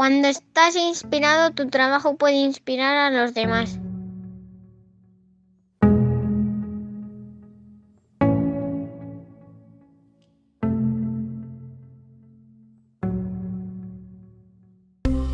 Cuando estás inspirado, tu trabajo puede inspirar a los demás.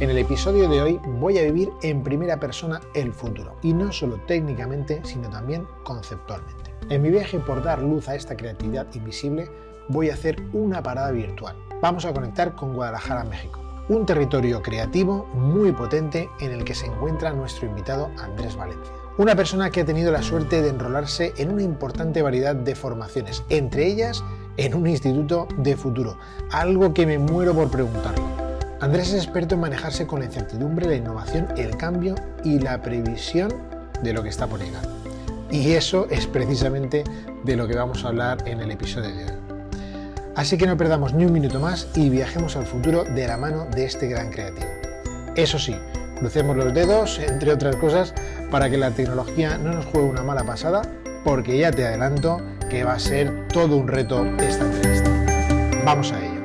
En el episodio de hoy voy a vivir en primera persona el futuro, y no solo técnicamente, sino también conceptualmente. En mi viaje por dar luz a esta creatividad invisible, voy a hacer una parada virtual. Vamos a conectar con Guadalajara, México, un territorio creativo muy potente en el que se encuentra nuestro invitado Andrés Valencia. Una persona que ha tenido la suerte de enrolarse en una importante variedad de formaciones, entre ellas en un instituto de futuro, algo que me muero por preguntarle. Andrés es experto en manejarse con la incertidumbre, la innovación, el cambio y la previsión de lo que está por llegar. Y eso es precisamente de lo que vamos a hablar en el episodio de hoy. Así que no perdamos ni un minuto más y viajemos al futuro de la mano de este gran creativo. Eso sí, crucemos los dedos, entre otras cosas, para que la tecnología no nos juegue una mala pasada, porque ya te adelanto que va a ser todo un reto esta entrevista. Vamos a ello.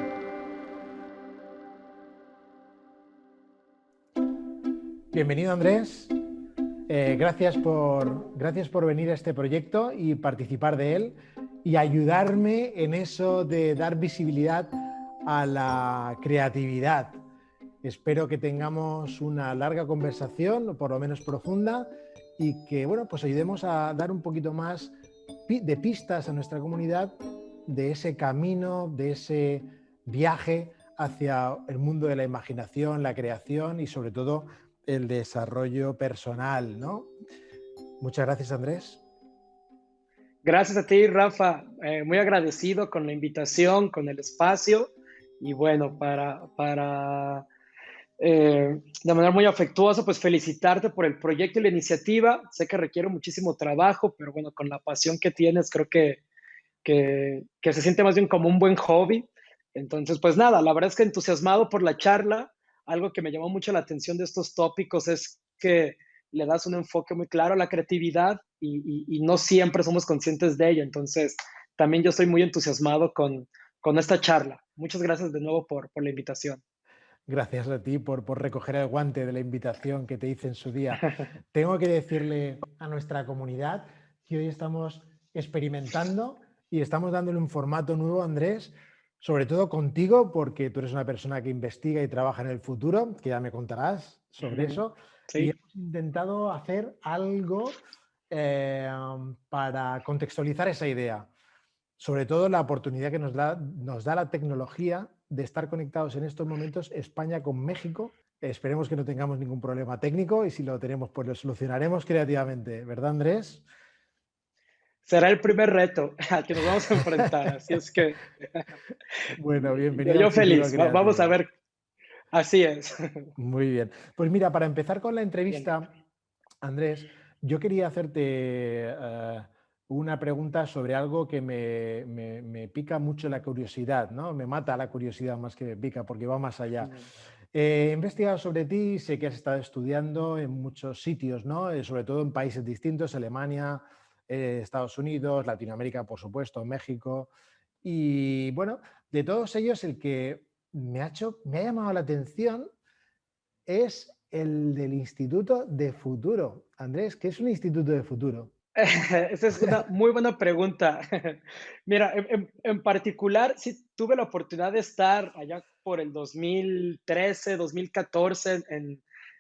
Bienvenido, Andrés. Gracias por venir a este proyecto y participar de él y ayudarme en eso de dar visibilidad a la creatividad. Espero que tengamos una larga conversación, o por lo menos profunda, y que pues ayudemos a dar un poquito más de pistas a nuestra comunidad de ese camino, de ese viaje hacia el mundo de la imaginación, la creación y sobre todo el desarrollo personal, ¿no? Muchas gracias, Andrés. Gracias a ti, Rafa. Muy agradecido con la invitación, con el espacio y bueno, de manera muy afectuosa, pues felicitarte por el proyecto y la iniciativa. Sé que requiere muchísimo trabajo, pero bueno, con la pasión que tienes, creo que se siente más bien como un buen hobby. Entonces, pues nada, la verdad es que entusiasmado por la charla. Algo que me llamó mucho la atención de estos tópicos es que le das un enfoque muy claro a la creatividad y no siempre somos conscientes de ello. Entonces, también yo estoy muy entusiasmado con esta charla. Muchas gracias de nuevo por la invitación. Gracias a ti por recoger el guante de la invitación que te hice en su día. Tengo que decirle a nuestra comunidad que hoy estamos experimentando y estamos dándole un formato nuevo, Andrés, sobre todo contigo, porque tú eres una persona que investiga y trabaja en el futuro, que ya me contarás sobre eso. Sí. Y hemos intentado hacer algo para contextualizar esa idea. Sobre todo la oportunidad que nos da la tecnología de estar conectados en estos momentos España con México. Esperemos que no tengamos ningún problema técnico y si lo tenemos, pues lo solucionaremos creativamente. ¿Verdad, Andrés? Será el primer reto al que nos vamos a enfrentar, así es que Bueno, bienvenido al yo futuro feliz. Vamos a creativo. ver. Así es. Muy bien. Pues mira, para empezar con la Bien. entrevista, Andrés, yo quería hacerte una pregunta sobre algo que me pica mucho la curiosidad, ¿no? Me mata la curiosidad más que me pica, porque va más allá. He investigado sobre ti, sé que has estado estudiando en muchos sitios, ¿no? Sobre todo en países distintos, Alemania, Estados Unidos, Latinoamérica, por supuesto, México. Y bueno, de todos ellos, el que me ha llamado la atención es el del Instituto de Futuro. Andrés, ¿qué es un Instituto de Futuro? Esa es una muy buena pregunta. Mira, en particular, sí tuve la oportunidad de estar allá por el 2013, 2014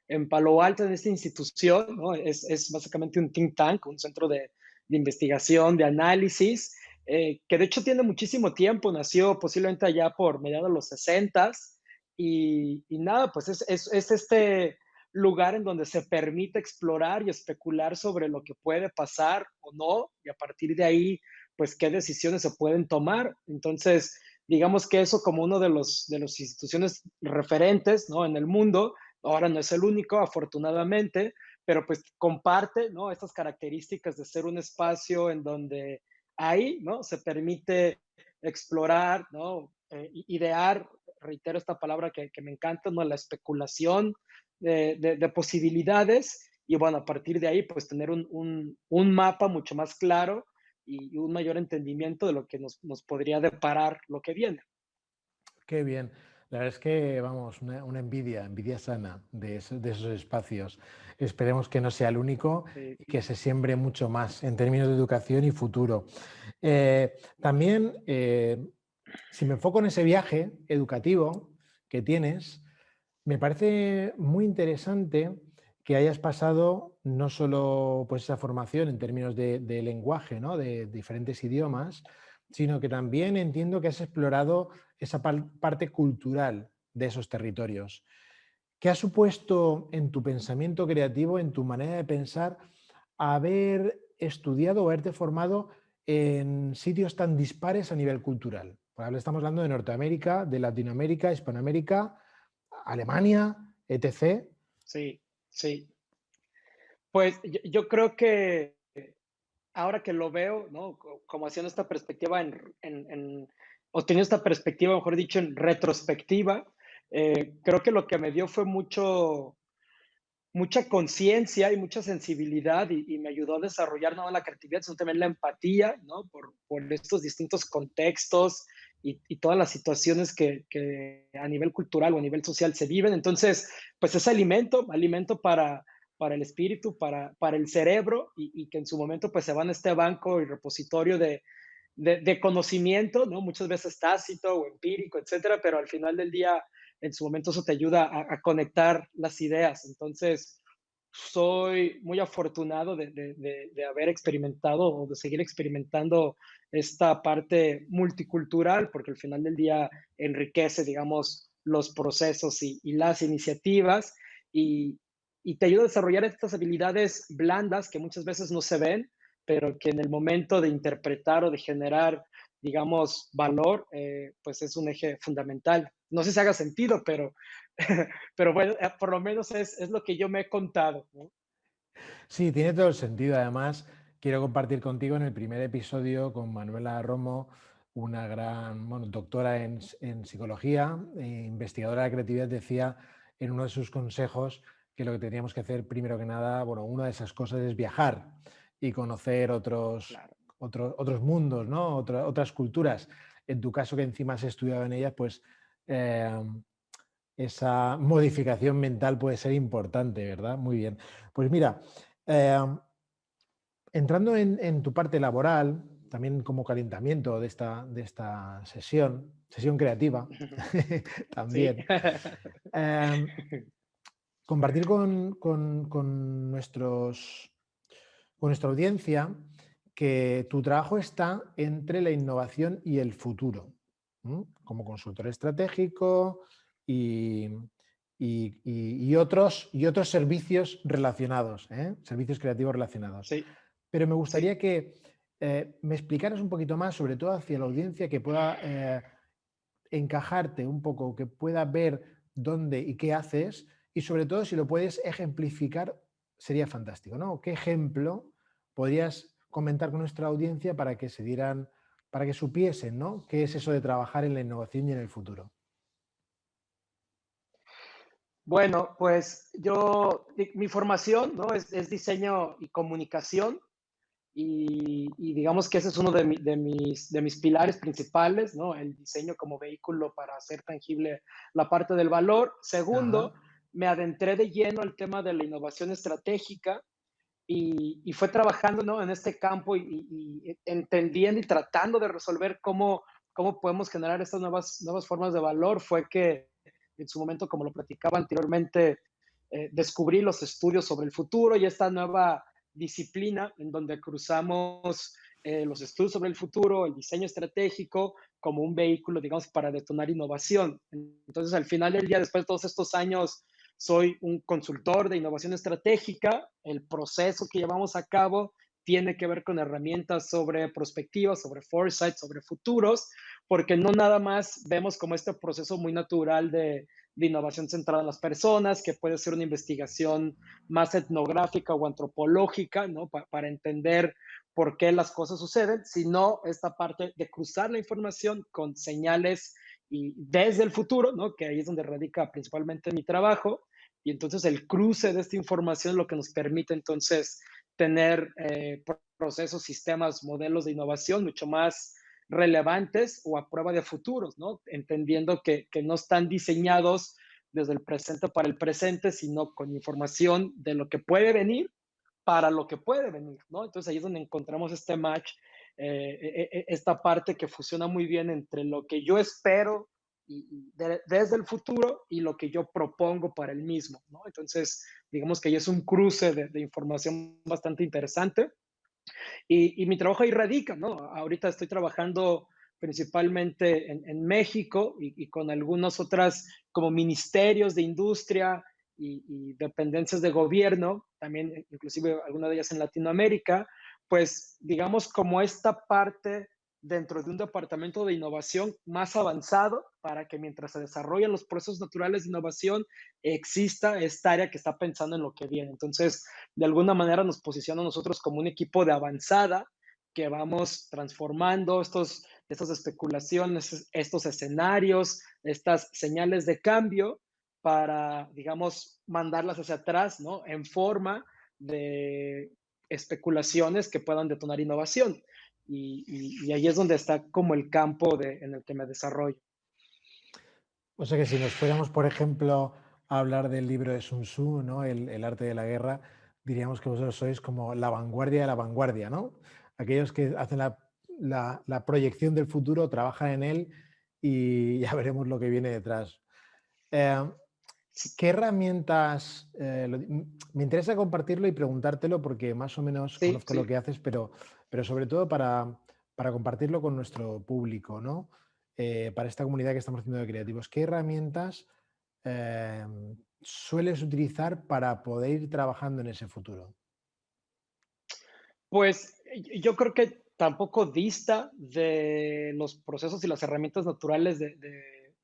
en Palo Alto, en esta institución, ¿no? Es básicamente un think tank, un centro de investigación, de análisis, que de hecho tiene muchísimo tiempo, nació posiblemente allá por mediados de los 60s y nada, pues es este lugar en donde se permite explorar y especular sobre lo que puede pasar o no, y a partir de ahí, pues qué decisiones se pueden tomar. Entonces, digamos que eso como uno de los instituciones referentes, ¿no? En el mundo, ahora no es el único, afortunadamente, pero pues comparte, ¿no? Estas características de ser un espacio en donde ahí, ¿no? Se permite explorar, ¿no? Idear, reitero esta palabra que me encanta, ¿no? La especulación, de posibilidades y bueno, a partir de ahí, pues tener un mapa mucho más claro y un mayor entendimiento de lo que nos podría deparar lo que viene. Qué bien. La verdad es que, vamos, una envidia sana de esos espacios. Esperemos que no sea el único Sí, y que se siembre mucho más en términos de educación y futuro. También, si me enfoco en ese viaje educativo que tienes, me parece muy interesante que hayas pasado no solo pues, esa formación en términos de lenguaje, ¿no? De diferentes idiomas, sino que también entiendo que has explorado esa parte cultural de esos territorios. ¿Qué ha supuesto en tu pensamiento creativo, en tu manera de pensar, haber estudiado o haberte formado en sitios tan dispares a nivel cultural? Pues ahora estamos hablando de Norteamérica, de Latinoamérica, Hispanoamérica, Alemania, etc. sí, sí. Pues yo creo que ahora que lo veo, ¿no? Como haciendo esta perspectiva o teniendo esta perspectiva, mejor dicho, en retrospectiva, creo que lo que me dio fue mucha conciencia y mucha sensibilidad y me ayudó a desarrollar no la creatividad, sino también la empatía, ¿no? Por estos distintos contextos y todas las situaciones que a nivel cultural o a nivel social se viven. Entonces, pues es alimento para el espíritu, para el cerebro y que en su momento pues se van a este banco y repositorio de conocimiento, ¿no? Muchas veces tácito o empírico, etcétera, pero al final del día, en su momento eso te ayuda a conectar las ideas. Entonces, soy muy afortunado de haber experimentado o de seguir experimentando esta parte multicultural, porque al final del día enriquece, digamos, los procesos y las iniciativas y, y te ayuda a desarrollar estas habilidades blandas que muchas veces no se ven, pero que en el momento de interpretar o de generar, digamos, valor, pues es un eje fundamental. No sé si haga sentido, pero, pero bueno, por lo menos es lo que yo me he contado, ¿no? Sí, tiene todo el sentido. Además, quiero compartir contigo en el primer episodio con Manuela Romo, una gran, bueno, doctora en psicología, investigadora de creatividad, decía en uno de sus consejos que lo que teníamos que hacer primero que nada, bueno, una de esas cosas es viajar y conocer Claro. otros mundos, ¿no? Otras culturas. En tu caso, que encima has estudiado en ellas, pues eh, esa modificación mental puede ser importante, ¿verdad? Muy bien. Pues mira, eh, entrando en tu parte laboral, también como calentamiento de esta sesión creativa, Sí. también, eh, compartir con nuestra audiencia que tu trabajo está entre la innovación y el futuro, ¿m? Como consultor estratégico y, y otros servicios relacionados, ¿eh? Servicios creativos relacionados. Sí, Pero me sí. gustaría que me explicaras un poquito más, sobre todo hacia la audiencia, que pueda encajarte un poco, que pueda ver dónde y qué haces y sobre todo si lo puedes ejemplificar, sería fantástico, ¿no? ¿Qué ejemplo podrías comentar con nuestra audiencia para que se dieran, para que supiesen, ¿no? ¿Qué es eso de trabajar en la innovación y en el futuro? Bueno, pues mi formación, ¿no? Es diseño y comunicación y digamos que ese es uno de mis pilares principales, ¿no? El diseño como vehículo para hacer tangible la parte del valor. Ajá, Segundo, me adentré de lleno al tema de la innovación estratégica y fue trabajando, ¿no? En este campo y entendiendo y tratando de resolver cómo podemos generar estas nuevas formas de valor. Fue que en su momento, como lo platicaba anteriormente, descubrí los estudios sobre el futuro y esta nueva disciplina en donde cruzamos los estudios sobre el futuro, el diseño estratégico, como un vehículo, digamos, para detonar innovación. Entonces, al final del día, después de todos estos años, soy un consultor de innovación estratégica. El proceso que llevamos a cabo tiene que ver con herramientas sobre prospectivas, sobre foresight, sobre futuros, porque no nada más vemos como este proceso muy natural de innovación centrada en las personas, que puede ser una investigación más etnográfica o antropológica, ¿no? Para entender por qué las cosas suceden, sino esta parte de cruzar la información con señales y desde el futuro, ¿no? Que ahí es donde radica principalmente mi trabajo, y entonces el cruce de esta información es lo que nos permite entonces tener procesos, sistemas, modelos de innovación mucho más relevantes o a prueba de futuros, ¿no? Entendiendo que no están diseñados desde el presente para el presente, sino con información de lo que puede venir para lo que puede venir, ¿no? Entonces ahí es donde encontramos este match, esta parte que fusiona muy bien entre lo que yo espero desde el futuro y lo que yo propongo para el mismo, ¿no? Entonces, digamos que ahí es un cruce de información bastante interesante y mi trabajo ahí radica, ¿no? Ahorita estoy trabajando principalmente en México y con algunas otras como ministerios de industria y dependencias de gobierno, también inclusive algunas de ellas en Latinoamérica, pues digamos como esta parte dentro de un departamento de innovación más avanzado para que mientras se desarrollan los procesos naturales de innovación exista esta área que está pensando en lo que viene. Entonces, de alguna manera nos posiciona a nosotros como un equipo de avanzada que vamos transformando estas especulaciones, estos escenarios, estas señales de cambio para, digamos, mandarlas hacia atrás, ¿no? En forma de especulaciones que puedan detonar innovación. Y ahí es donde está como el campo en el que me desarrollo. O sea que si nos fuéramos, por ejemplo, a hablar del libro de Sun Tzu, ¿no? El arte de la guerra, diríamos que vosotros sois como la vanguardia de la vanguardia, ¿no? Aquellos que hacen la proyección del futuro, trabajan en él y ya veremos lo que viene detrás. Eh, ¿Qué herramientas? Me interesa compartirlo y preguntártelo porque más o menos Sí, conozco lo sí. que haces, pero sobre todo para compartirlo con nuestro público, ¿no? Para esta comunidad que estamos haciendo de creativos. ¿Qué herramientas eh, sueles utilizar para poder ir trabajando en ese futuro? Pues yo creo que tampoco dista de los procesos y las herramientas naturales de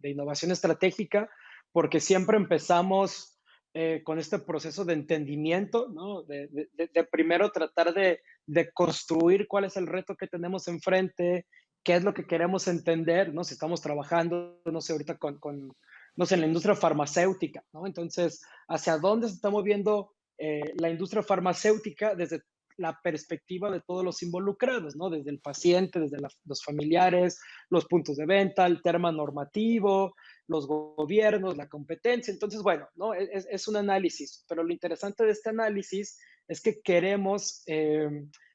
innovación estratégica, porque siempre empezamos con este proceso de entendimiento, ¿no? De primero tratar de construir cuál es el reto que tenemos enfrente, qué es lo que queremos entender, ¿no? Si estamos trabajando, no sé, ahorita no sé, en la industria farmacéutica, ¿no? Entonces, ¿hacia dónde se está moviendo la industria farmacéutica desde la perspectiva de todos los involucrados, ¿no? Desde el paciente, desde los familiares, los puntos de venta, el tema normativo, los gobiernos, la competencia. Entonces, bueno, ¿no? Es un análisis, pero lo interesante de este análisis es que queremos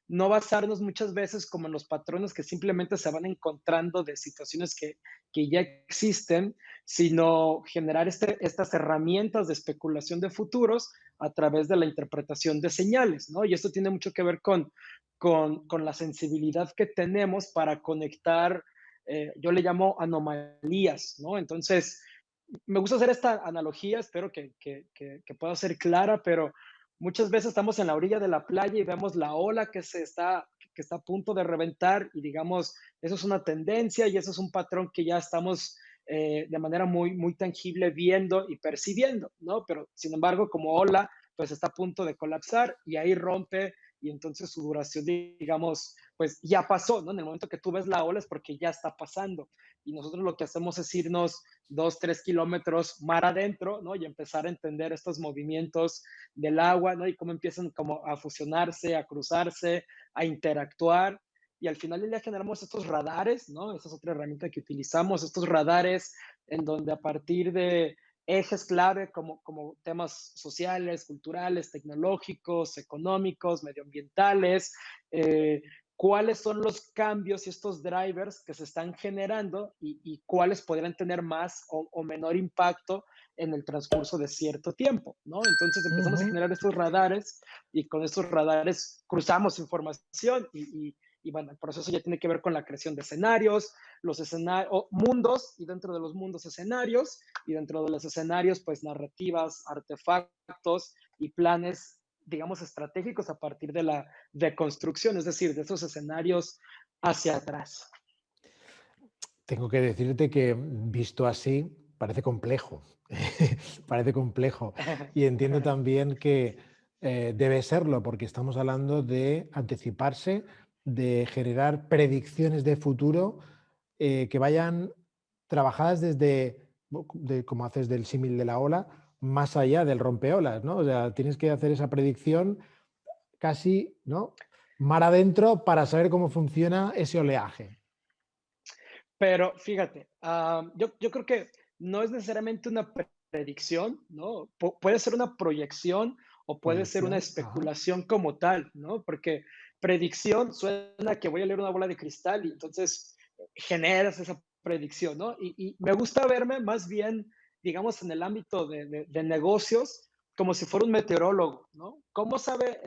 no basarnos muchas veces como en los patrones que simplemente se van encontrando de situaciones que ya existen, sino generar estas herramientas de especulación de futuros a través de la interpretación de señales, ¿no? Y esto tiene mucho que ver con la sensibilidad que tenemos para conectar, yo le llamo anomalías, ¿no? Entonces, me gusta hacer esta analogía, espero que pueda ser clara, pero muchas veces estamos en la orilla de la playa y vemos la ola que está a punto de reventar y digamos, eso es una tendencia y eso es un patrón que ya estamos de manera muy tangible viendo y percibiendo, ¿no? Pero sin embargo, como ola, pues está a punto de colapsar y ahí rompe y entonces su duración, digamos, pues ya pasó, ¿no? En el momento que tú ves la ola es porque ya está pasando y nosotros lo que hacemos es irnos 2, 3 kilómetros mar adentro, ¿no? Y empezar a entender estos movimientos del agua, ¿no? Y cómo empiezan como a fusionarse, a cruzarse, a interactuar. Y al final del día generamos estos radares, ¿no? Esa es otra herramienta que utilizamos, estos radares en donde a partir de ejes clave como temas sociales, culturales, tecnológicos, económicos, medioambientales, cuáles son los cambios y estos drivers que se están generando y cuáles podrían tener más o menor impacto en el transcurso de cierto tiempo, ¿no? Entonces empezamos a Ujú. generar estos radares y con estos radares cruzamos información y bueno, el proceso ya tiene que ver con la creación de escenarios, los escenarios, mundos y dentro de los mundos escenarios y dentro de los escenarios pues narrativas, artefactos y planes digamos, estratégicos a partir de la deconstrucción, es decir, de esos escenarios hacia atrás. Tengo que decirte que visto así parece complejo, parece complejo. Y entiendo también que debe serlo, porque estamos hablando de anticiparse, de generar predicciones de futuro que vayan trabajadas desde, como haces del símil de la ola, más allá del rompeolas, ¿no? O sea, tienes que hacer esa predicción casi, ¿no? Mar adentro para saber cómo funciona ese oleaje. Pero fíjate, yo creo que no es necesariamente una predicción, ¿no? Puede ser una proyección o puede ser una Proyección, ajá. especulación como tal, ¿no? Porque predicción suena que voy a leer una bola de cristal y entonces generas esa predicción, ¿no? Y me gusta verme más bien, digamos, en el ámbito de negocios, como si fuera un meteorólogo, ¿no? ¿Cómo sabe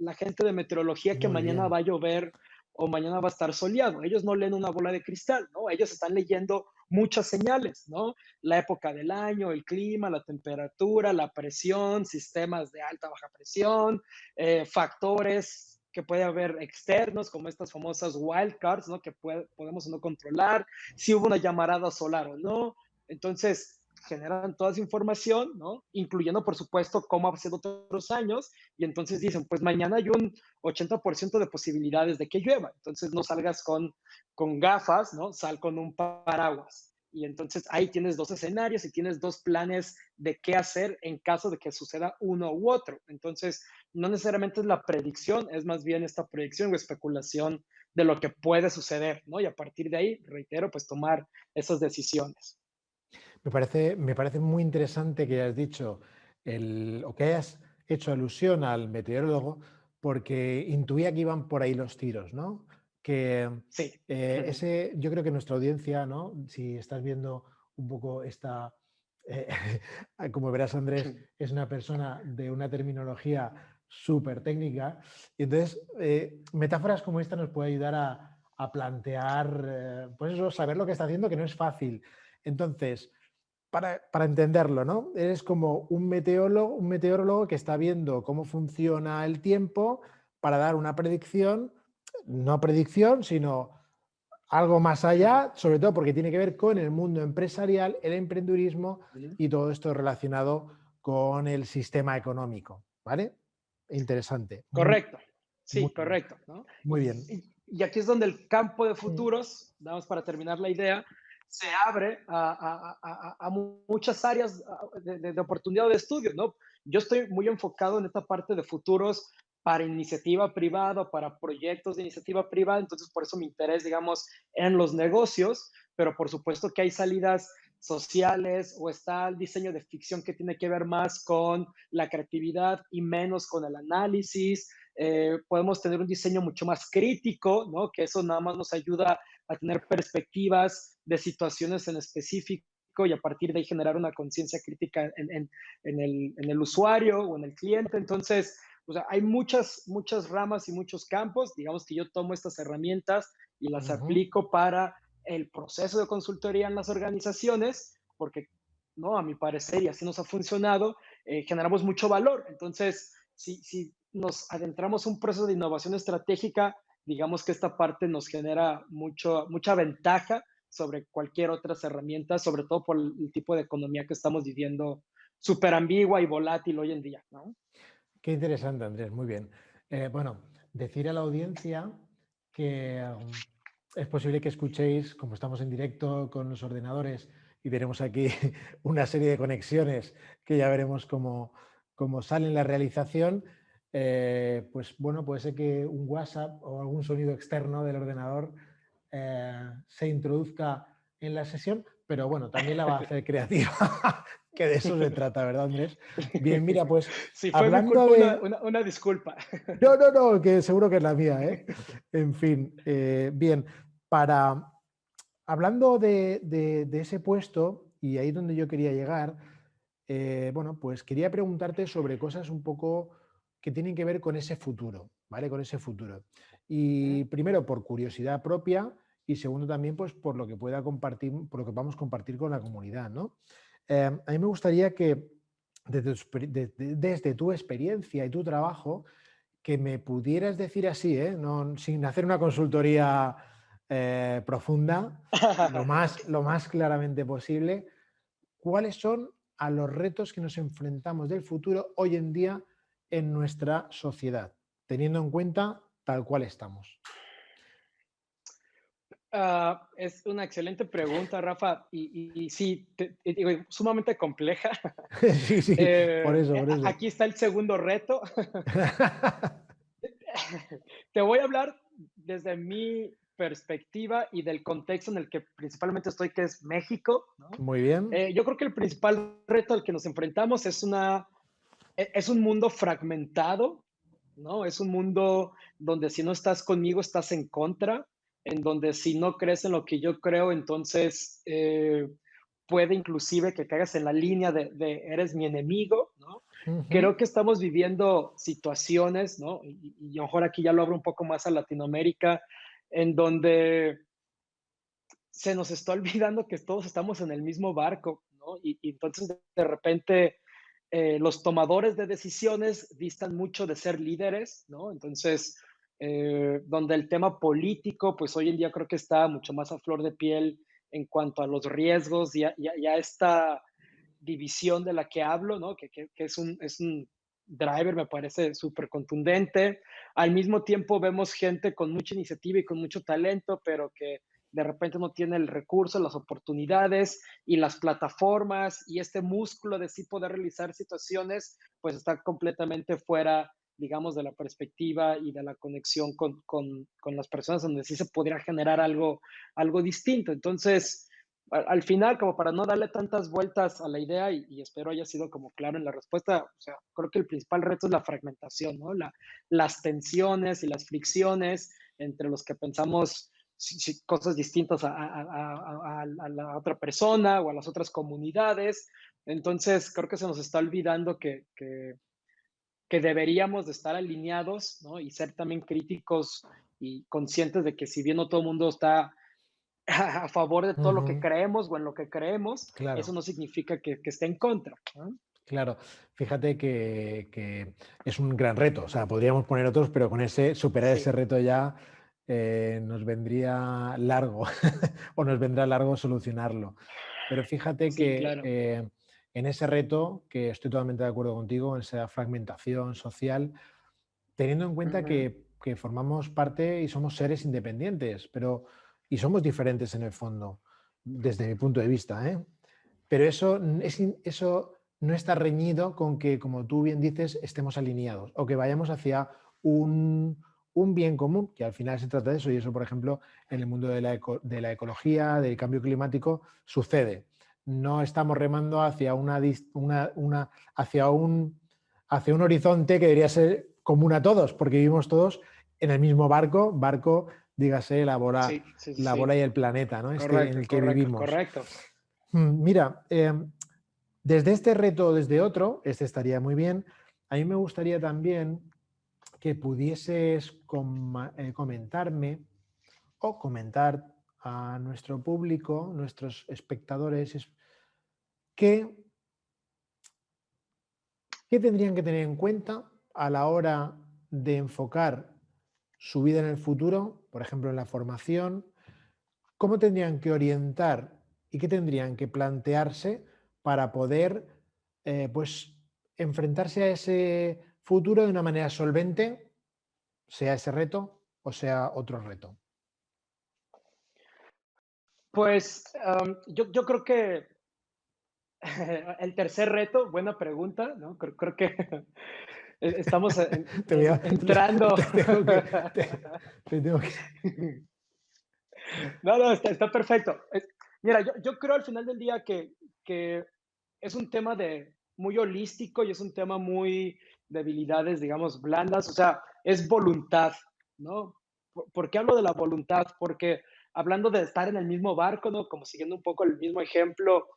la gente de meteorología que Muy mañana bien. va a llover o mañana va a estar soleado? Ellos no leen una bola de cristal, ¿no? Ellos están leyendo muchas señales, ¿no? La época del año, el clima, la temperatura, la presión, sistemas de alta, baja presión, factores que puede haber externos, como estas famosas wildcards, ¿no? Que podemos o no controlar, si hubo una llamarada solar o no. Entonces, generan toda esa información, ¿no? Incluyendo, por supuesto, cómo ha sido otros años, y entonces dicen, pues mañana hay un 80% de posibilidades de que llueva, entonces no salgas con gafas, ¿no? Sal con un paraguas. Y entonces ahí tienes dos escenarios y tienes dos planes de qué hacer en caso de que suceda uno u otro. Entonces, no necesariamente es la predicción, es más bien esta proyección o especulación de lo que puede suceder, ¿no? Y a partir de ahí, reitero, pues tomar esas decisiones. Me parece muy interesante que hayas dicho o que hayas hecho alusión al meteorólogo, porque intuía que iban por ahí los tiros, ¿no? Que Sí. yo creo que nuestra audiencia, ¿no? Si estás viendo un poco eh, como verás, Andrés, es una persona de una terminología súper técnica, y entonces metáforas como esta nos puede ayudar a plantear, pues eso, saber lo que está haciendo, que no es fácil. Entonces, para entenderlo, ¿no? Eres como un meteorólogo que está viendo cómo funciona el tiempo para dar una predicción, no predicción, sino algo más allá, sobre todo porque tiene que ver con el mundo empresarial, el emprendurismo y todo esto relacionado con el sistema económico, ¿vale? Interesante. Muy, Correcto, muy sí, bien. correcto, ¿no? Muy bien. Y aquí es donde el campo de Mm, futuros, vamos para terminar la idea, se abre a muchas áreas de oportunidad de estudio, ¿no? Yo estoy muy enfocado en esta parte de futuros para iniciativa privada, para proyectos de iniciativa privada, entonces por eso mi interés, digamos, en los negocios, pero por supuesto que hay salidas sociales o está el diseño de ficción que tiene que ver más con la creatividad y menos con el análisis. Podemos tener un diseño mucho más crítico, ¿no? Que eso nada más nos ayuda a tener perspectivas de situaciones en específico y a partir de ahí generar una conciencia crítica en el usuario o en el cliente. Entonces, o sea, hay muchas ramas y muchos campos. Digamos que yo tomo estas herramientas y las ujú. aplico para el proceso de consultoría en las organizaciones, porque, ¿no? A mi parecer, y así nos ha funcionado, generamos mucho valor. Entonces, si nos adentramos a un proceso de innovación estratégica, digamos que esta parte nos genera mucha ventaja sobre cualquier otras herramientas, sobre todo por el tipo de economía que estamos viviendo, súper ambigua y volátil hoy en día, ¿no? Qué interesante, Andrés, muy bien. Bueno, decir a la audiencia que es posible que escuchéis, como estamos en directo con los ordenadores y tenemos aquí una serie de conexiones que ya veremos cómo sale en la realización, pues bueno, puede ser que un WhatsApp o algún sonido externo del ordenador se introduzca en la sesión, pero bueno, también la va a hacer creativa, que de eso se trata, ¿verdad, Andrés? Bien, mira, pues Si fue mi hablando culpa, de... una disculpa. No, no, no, que seguro que es la mía, ¿eh? En fin, bien, para... Hablando de ese puesto, y ahí donde yo quería llegar, bueno, pues quería preguntarte sobre cosas un poco que tienen que ver con ese futuro, ¿vale? Con ese futuro. Y primero, por curiosidad propia, y segundo también, pues por lo que pueda compartir, por lo que vamos a compartir con la comunidad, ¿no? A mí me gustaría que desde tu experiencia y tu trabajo, que me pudieras decir así, no, sin hacer una consultoría profunda, lo más claramente posible, cuáles son a los retos que nos enfrentamos del futuro hoy en día en nuestra sociedad, teniendo en cuenta tal cual estamos. Es una excelente pregunta, Rafa, y sí, digo, sumamente compleja. Sí, sí, por eso, por eso. Aquí está el segundo reto. Te voy a hablar desde mi perspectiva y del contexto en el que principalmente estoy, que es México, ¿no? Muy bien. Yo creo que el principal reto al que nos enfrentamos es un mundo fragmentado, ¿no? Es un mundo donde si no estás conmigo, estás en contra, en donde si no crees en lo que yo creo, entonces puede inclusive que caigas en la línea de eres mi enemigo, ¿no? Ujú. Creo que estamos viviendo situaciones, ¿no? Y a lo mejor aquí ya lo abro un poco más a Latinoamérica, en donde se nos está olvidando que todos estamos en el mismo barco, ¿no? Y entonces de repente los tomadores de decisiones distan mucho de ser líderes, ¿no? Entonces, donde el tema político, pues hoy en día creo que está mucho más a flor de piel en cuanto a los riesgos y a esta división de la que hablo, ¿no? Que es un driver, me parece súper contundente. Al mismo tiempo vemos gente con mucha iniciativa y con mucho talento, pero que de repente no tiene el recurso, las oportunidades y las plataformas y este músculo de sí poder realizar situaciones, pues está completamente fuera, digamos, de la perspectiva y de la conexión con las personas donde sí se podría generar algo distinto. Entonces, al final, como para no darle tantas vueltas a la idea, y espero haya sido como claro en la respuesta, o sea, creo que el principal reto es la fragmentación, ¿no? Las tensiones y las fricciones entre los que pensamos cosas distintas a la otra persona o a las otras comunidades. Entonces, creo que se nos está olvidando que deberíamos de estar alineados, ¿no? Y ser también críticos y conscientes de que si bien no todo el mundo está a favor de todo lo que Ujú. creemos o en lo que creemos, eso Claro, no significa que esté en contra, ¿no? claro. Fíjate que es un gran reto. O sea, podríamos poner otros, pero con ese, superar ese Sí, reto ya nos vendría largo o nos vendrá largo solucionarlo. Pero fíjate sí, que claro. en ese reto, que estoy totalmente de acuerdo contigo, en esa fragmentación social, teniendo en cuenta Ujú. que formamos parte y somos seres independientes, pero y somos diferentes en el fondo, desde mi punto de vista, ¿eh? Pero eso, eso no está reñido con que, como tú bien dices, estemos alineados o que vayamos hacia un bien común, que al final se trata de eso. Y eso, por ejemplo, en el mundo de de la ecología, del cambio climático, sucede. No estamos remando hacia, hacia un horizonte que debería ser común a todos, porque vivimos todos en el mismo barco, dígase Sí, sí, sí, la sí. bola y el planeta, ¿no? Este en Correcto, el que correcto, vivimos. correcto. Mira, desde este reto o desde otro, este estaría muy bien. A mí me gustaría también que pudieses comentarme o comentar a nuestro público, nuestros espectadores, qué, qué tendrían que tener en cuenta a la hora de enfocar su vida en el futuro, por ejemplo, en la formación, cómo tendrían que orientar y qué tendrían que plantearse para poder pues, enfrentarse a ese futuro de una manera solvente, sea ese reto o sea otro reto. Pues yo creo que el tercer reto, buena pregunta, ¿no? Creo que estamos Te voy a, entrando. te tengo que, te tengo que- No, no, está perfecto. Mira, yo creo al final del día que es un tema muy holístico y es un tema muy de habilidades, digamos, blandas, o sea, es voluntad, ¿no? ¿Por qué hablo de la voluntad? Porque hablando de estar en el mismo barco, ¿no? Como siguiendo un poco el mismo ejemplo,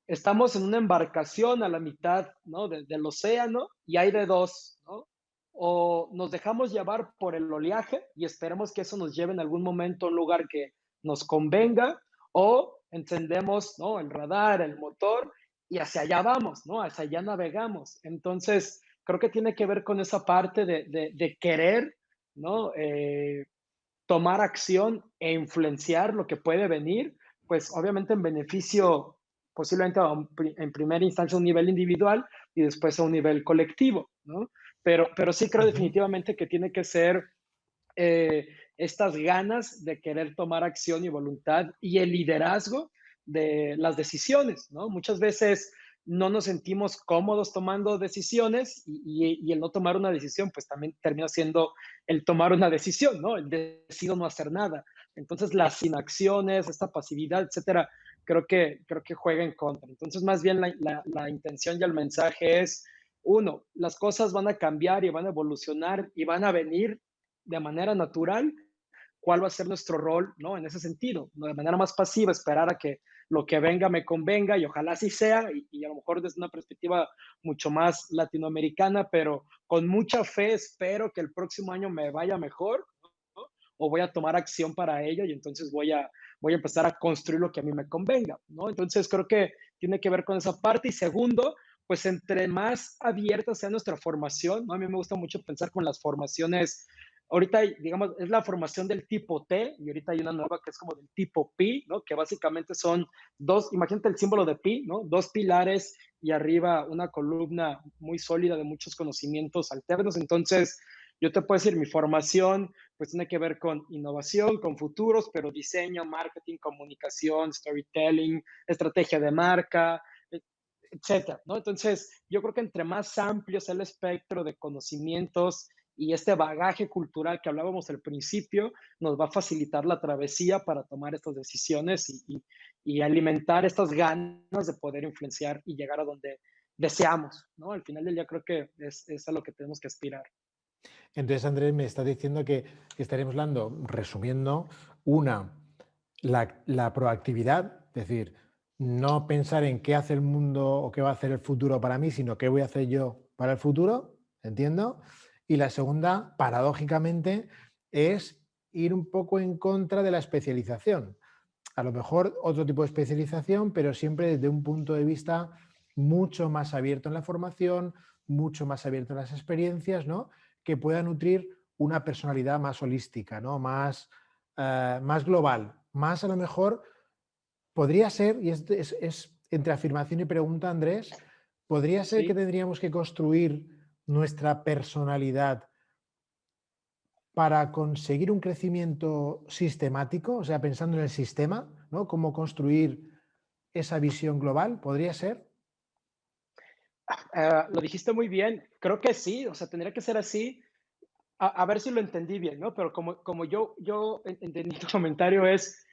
estamos en una embarcación a la mitad, ¿no? Del océano y hay de dos, ¿no? O nos dejamos llevar por el oleaje y esperemos que eso nos lleve en algún momento a un lugar que nos convenga, o encendemos, ¿no? El radar, el motor y hacia allá vamos, ¿no? Hacia allá navegamos. Entonces, creo que tiene que ver con esa parte de querer, ¿no? Tomar acción e influenciar lo que puede venir, pues obviamente en beneficio posiblemente en primera instancia a un nivel individual y después a un nivel colectivo, ¿no? Pero sí creo Ujú. definitivamente que tiene que ser eh, estas ganas de querer tomar acción y voluntad y el liderazgo de las decisiones, ¿no? Muchas veces no nos sentimos cómodos tomando decisiones y el no tomar una decisión, pues también termina siendo el tomar una decisión, ¿no? El decido no hacer nada. Entonces, las inacciones, esta pasividad, etcétera, creo que juega en contra. Entonces, más bien la intención y el mensaje es, uno, las cosas van a cambiar y van a evolucionar y van a venir de manera natural. ¿Cuál va a ser nuestro rol, no? En ese sentido, ¿no? De manera más pasiva, esperar a que lo que venga me convenga y ojalá así sea, y a lo mejor desde una perspectiva mucho más latinoamericana, pero con mucha fe espero que el próximo año me vaya mejor, ¿no? O voy a tomar acción para ello y entonces voy a empezar a construir lo que a mí me convenga, ¿no? Entonces creo que tiene que ver con esa parte. Y segundo, pues entre más abierta sea nuestra formación, ¿no? A mí me gusta mucho pensar con las formaciones. Ahorita, digamos, es la formación del tipo T y ahorita hay una nueva que es como del tipo Pi, ¿no? Que básicamente son dos, imagínate el símbolo de Pi, ¿no? Dos pilares y arriba una columna muy sólida de muchos conocimientos alternos. Entonces, yo te puedo decir, mi formación pues tiene que ver con innovación, con futuros, pero diseño, marketing, comunicación, storytelling, estrategia de marca, etcétera, ¿no? Entonces, yo creo que entre más amplio sea el espectro de conocimientos y este bagaje cultural que hablábamos al principio, nos va a facilitar la travesía para tomar estas decisiones y alimentar estas ganas de poder influenciar y llegar a donde deseamos, ¿no? Al final del día creo que es a lo que tenemos que aspirar. Entonces, Andrés, me estás diciendo que estaríamos hablando, resumiendo, una, la proactividad, es decir, no pensar en qué hace el mundo o qué va a hacer el futuro para mí, sino qué voy a hacer yo para el futuro, ¿entiendo? Y la segunda, paradójicamente, es ir un poco en contra de la especialización. A lo mejor otro tipo de especialización, pero siempre desde un punto de vista mucho más abierto en la formación, mucho más abierto en las experiencias, ¿no? Que pueda nutrir una personalidad más holística, ¿no? Más global, más a lo mejor podría ser, y es entre afirmación y pregunta, Andrés, podría ser que Sí. tendríamos que construir nuestra personalidad para conseguir un crecimiento sistemático, o sea, pensando en el sistema, ¿no? Cómo construir esa visión global, ¿podría ser? Lo dijiste muy bien, creo que sí, o sea, tendría que ser así. A ver si lo entendí bien, ¿no? Pero como yo entendí tu comentario es,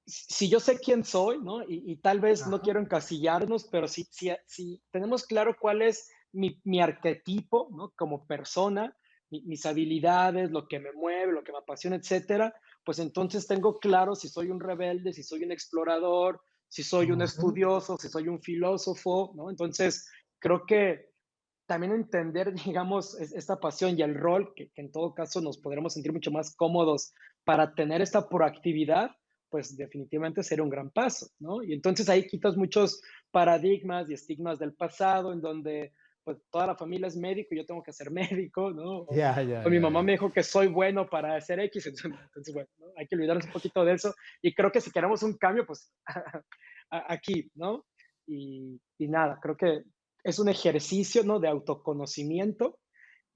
si yo sé quién soy, ¿no? Y tal vez no Ajá. quiero encasillarnos, pero si tenemos claro cuál es mi arquetipo, ¿no? Como persona, mis habilidades, lo que me mueve, lo que me apasiona, etcétera, pues entonces tengo claro si soy un rebelde, si soy un explorador, si soy un Ujú. estudioso, si soy un filósofo, ¿no? Entonces, creo que también entender, digamos, esta pasión y el rol, que en todo caso nos podremos sentir mucho más cómodos para tener esta proactividad, pues definitivamente sería un gran paso, ¿no? Y entonces ahí quitas muchos paradigmas y estigmas del pasado, en donde pues toda la familia es médico y yo tengo que ser médico, ¿no? Ya, ya, O mi ya, mamá ya. me dijo que soy bueno para hacer X, entonces bueno, ¿no? Hay que olvidarnos un poquito de eso. Y creo que si queremos un cambio, pues aquí, ¿no? Y nada, creo que es un ejercicio, ¿no? De autoconocimiento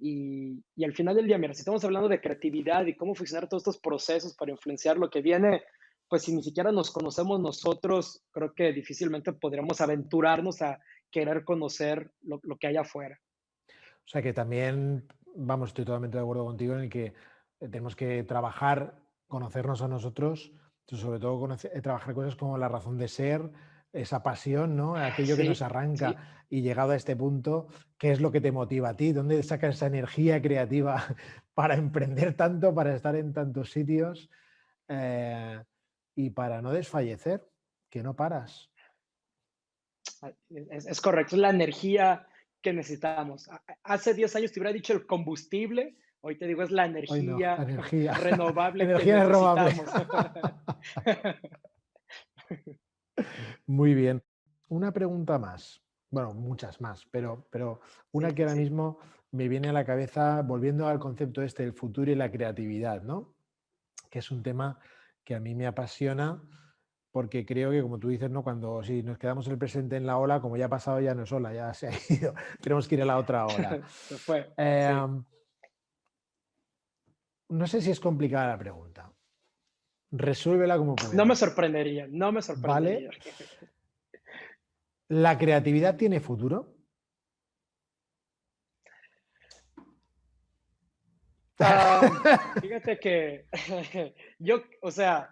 y al final del día, mira, si estamos hablando de creatividad y cómo funcionar todos estos procesos para influenciar lo que viene, pues si ni siquiera nos conocemos nosotros, creo que difícilmente podríamos aventurarnos a querer conocer lo que hay afuera. O sea que también, vamos, estoy totalmente de acuerdo contigo en el que tenemos que trabajar, conocernos a nosotros, sobre todo trabajar cosas como la razón de ser, esa pasión, ¿no? Aquello que nos Sí, sí. arranca y llegado a este punto, ¿qué es lo que te motiva a ti? ¿Dónde sacas esa energía creativa para emprender tanto, para estar en tantos sitios y para no desfallecer, que no paras? Es correcto, es la energía que necesitamos. Hace 10 años te hubiera dicho el combustible, hoy te digo es la Hoy no, la energía energía, renovable que energía renovable. necesitamos. Muy bien. Una pregunta más. Bueno, muchas más, pero Sí, una que sí, ahora sí. mismo me viene a la cabeza, volviendo al concepto este del futuro y la creatividad, ¿no? Que es un tema que a mí me apasiona porque creo que, como tú dices, ¿no? Cuando si nos quedamos en el presente en la ola, como ya ha pasado, ya no es ola, ya se ha ido. Tenemos que ir a la otra ola. Se fue, Eh, sí. no sé si es complicada la pregunta. Resuélvela como No me puedas. sorprendería, no me sorprendería. ¿Vale? ¿La creatividad tiene futuro? Fíjate que yo, o sea,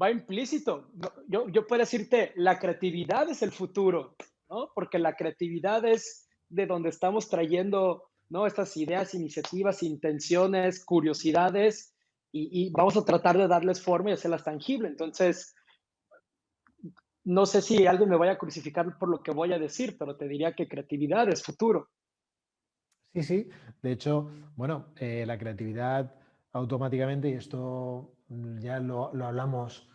va implícito. Yo puedo decirte, la creatividad es el futuro, ¿no? Porque la creatividad es de donde estamos trayendo, ¿no? Estas ideas, iniciativas, intenciones, curiosidades, y vamos a tratar de darles forma y hacerlas tangible. Entonces, no sé si alguien me vaya a crucificar por lo que voy a decir, pero te diría que creatividad es futuro. Sí, sí. De hecho, bueno, la creatividad automáticamente, y esto ya lo hablamos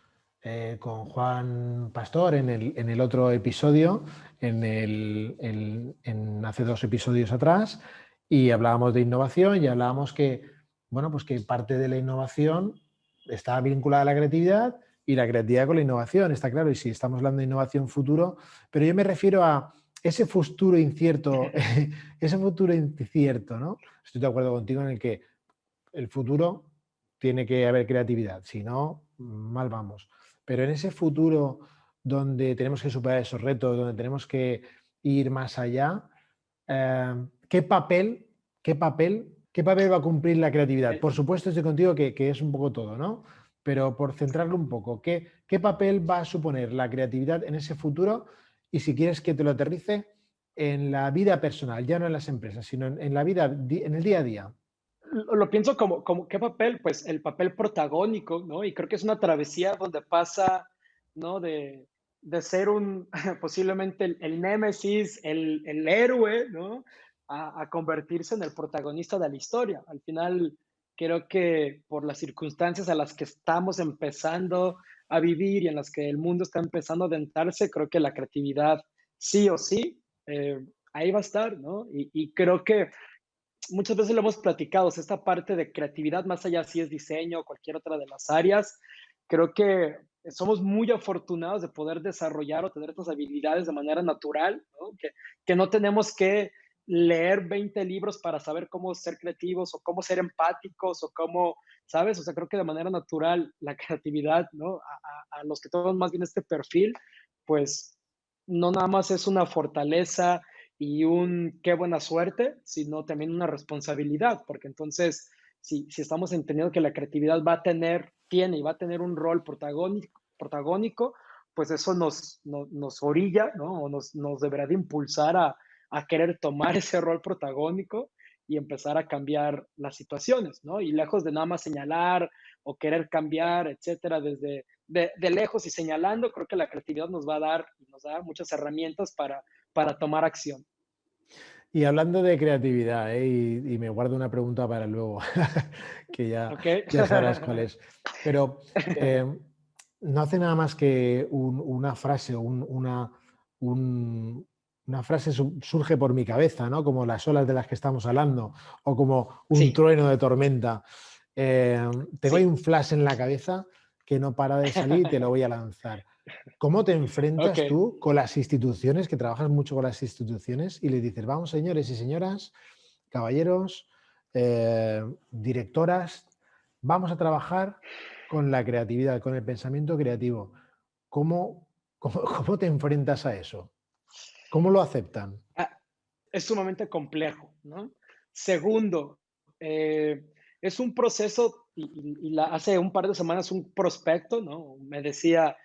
con Juan Pastor en el otro episodio, hace 2 episodios atrás, y hablábamos de innovación y hablábamos que, bueno, pues que parte de la innovación está vinculada a la creatividad y la creatividad con la innovación, está claro. Y si estamos hablando de innovación futuro, pero yo me refiero a ese futuro incierto, ese futuro incierto, ¿no? Estoy de acuerdo contigo en el que el futuro tiene que haber creatividad, si no, mal vamos. Pero en ese futuro donde tenemos que superar esos retos, donde tenemos que ir más allá, eh, ¿qué papel, qué papel va a cumplir la creatividad? Eh, Por supuesto, estoy contigo que es un poco todo, ¿no? Pero por centrarlo un poco, ¿qué papel va a suponer la creatividad en ese futuro? Y si quieres que te lo aterrice en la vida personal, ya no en las empresas, sino en la vida, en el día a día. lo pienso como qué papel, pues el papel protagónico, ¿no? Y creo que es una travesía donde pasa, ¿no? De ser un, posiblemente el némesis, el héroe, ¿no? A convertirse en el protagonista de la historia. Al final, creo que por las circunstancias a las que estamos empezando a vivir y en las que el mundo está empezando a adentrarse, creo que la creatividad sí o sí, ahí va a estar, ¿no? Y creo que muchas veces lo hemos platicado, o sea, esta parte de creatividad, más allá si es diseño o cualquier otra de las áreas, creo que somos muy afortunados de poder desarrollar o tener estas habilidades de manera natural, ¿no? Que no tenemos que leer 20 libros para saber cómo ser creativos o cómo ser empáticos o cómo, ¿sabes? O sea, creo que de manera natural la creatividad, ¿no? A los que tenemos más bien este perfil, pues no nada más es una fortaleza y un qué buena suerte, sino también una responsabilidad, porque entonces, si estamos entendiendo que la creatividad tiene y va a tener un rol protagónico, pues eso nos orilla, ¿no? O nos deberá de impulsar a querer tomar ese rol protagónico y empezar a cambiar las situaciones, ¿no? Y lejos de nada más señalar o querer cambiar, etcétera, de lejos y señalando, creo que la creatividad nos va a dar y nos da muchas herramientas para tomar acción. Y hablando de creatividad, ¿eh? Y me guardo una pregunta para luego, que ¿Ok? ya sabrás cuál es. Pero no hace nada más que una frase o una frase surge por mi cabeza, ¿no? Como las olas de las que estamos hablando, o como un Sí, trueno de tormenta. Eh, Tengo ahí sí, un flash en la cabeza que no para de salir y te lo voy a lanzar. ¿Cómo te ok. enfrentas tú con las instituciones, que trabajas mucho con las instituciones, y les dices, vamos, señores y señoras, caballeros, directoras, vamos a trabajar con la creatividad, con el pensamiento creativo? ¿Cómo te enfrentas a eso? ¿Cómo lo aceptan? Ah, es sumamente complejo, ¿no? Segundo, es un proceso, hace un par de semanas un prospecto, ¿no? Me decía,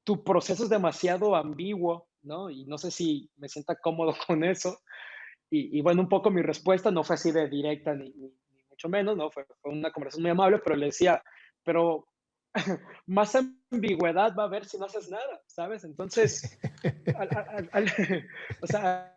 tu proceso es demasiado ambiguo, ¿no? Y no sé si me sienta cómodo con eso. Y bueno, un poco mi respuesta no fue así de directa ni mucho menos, ¿no? Fue una conversación muy amable, pero le decía, pero más ambigüedad va a haber si no haces nada, ¿sabes? Entonces, al o sea,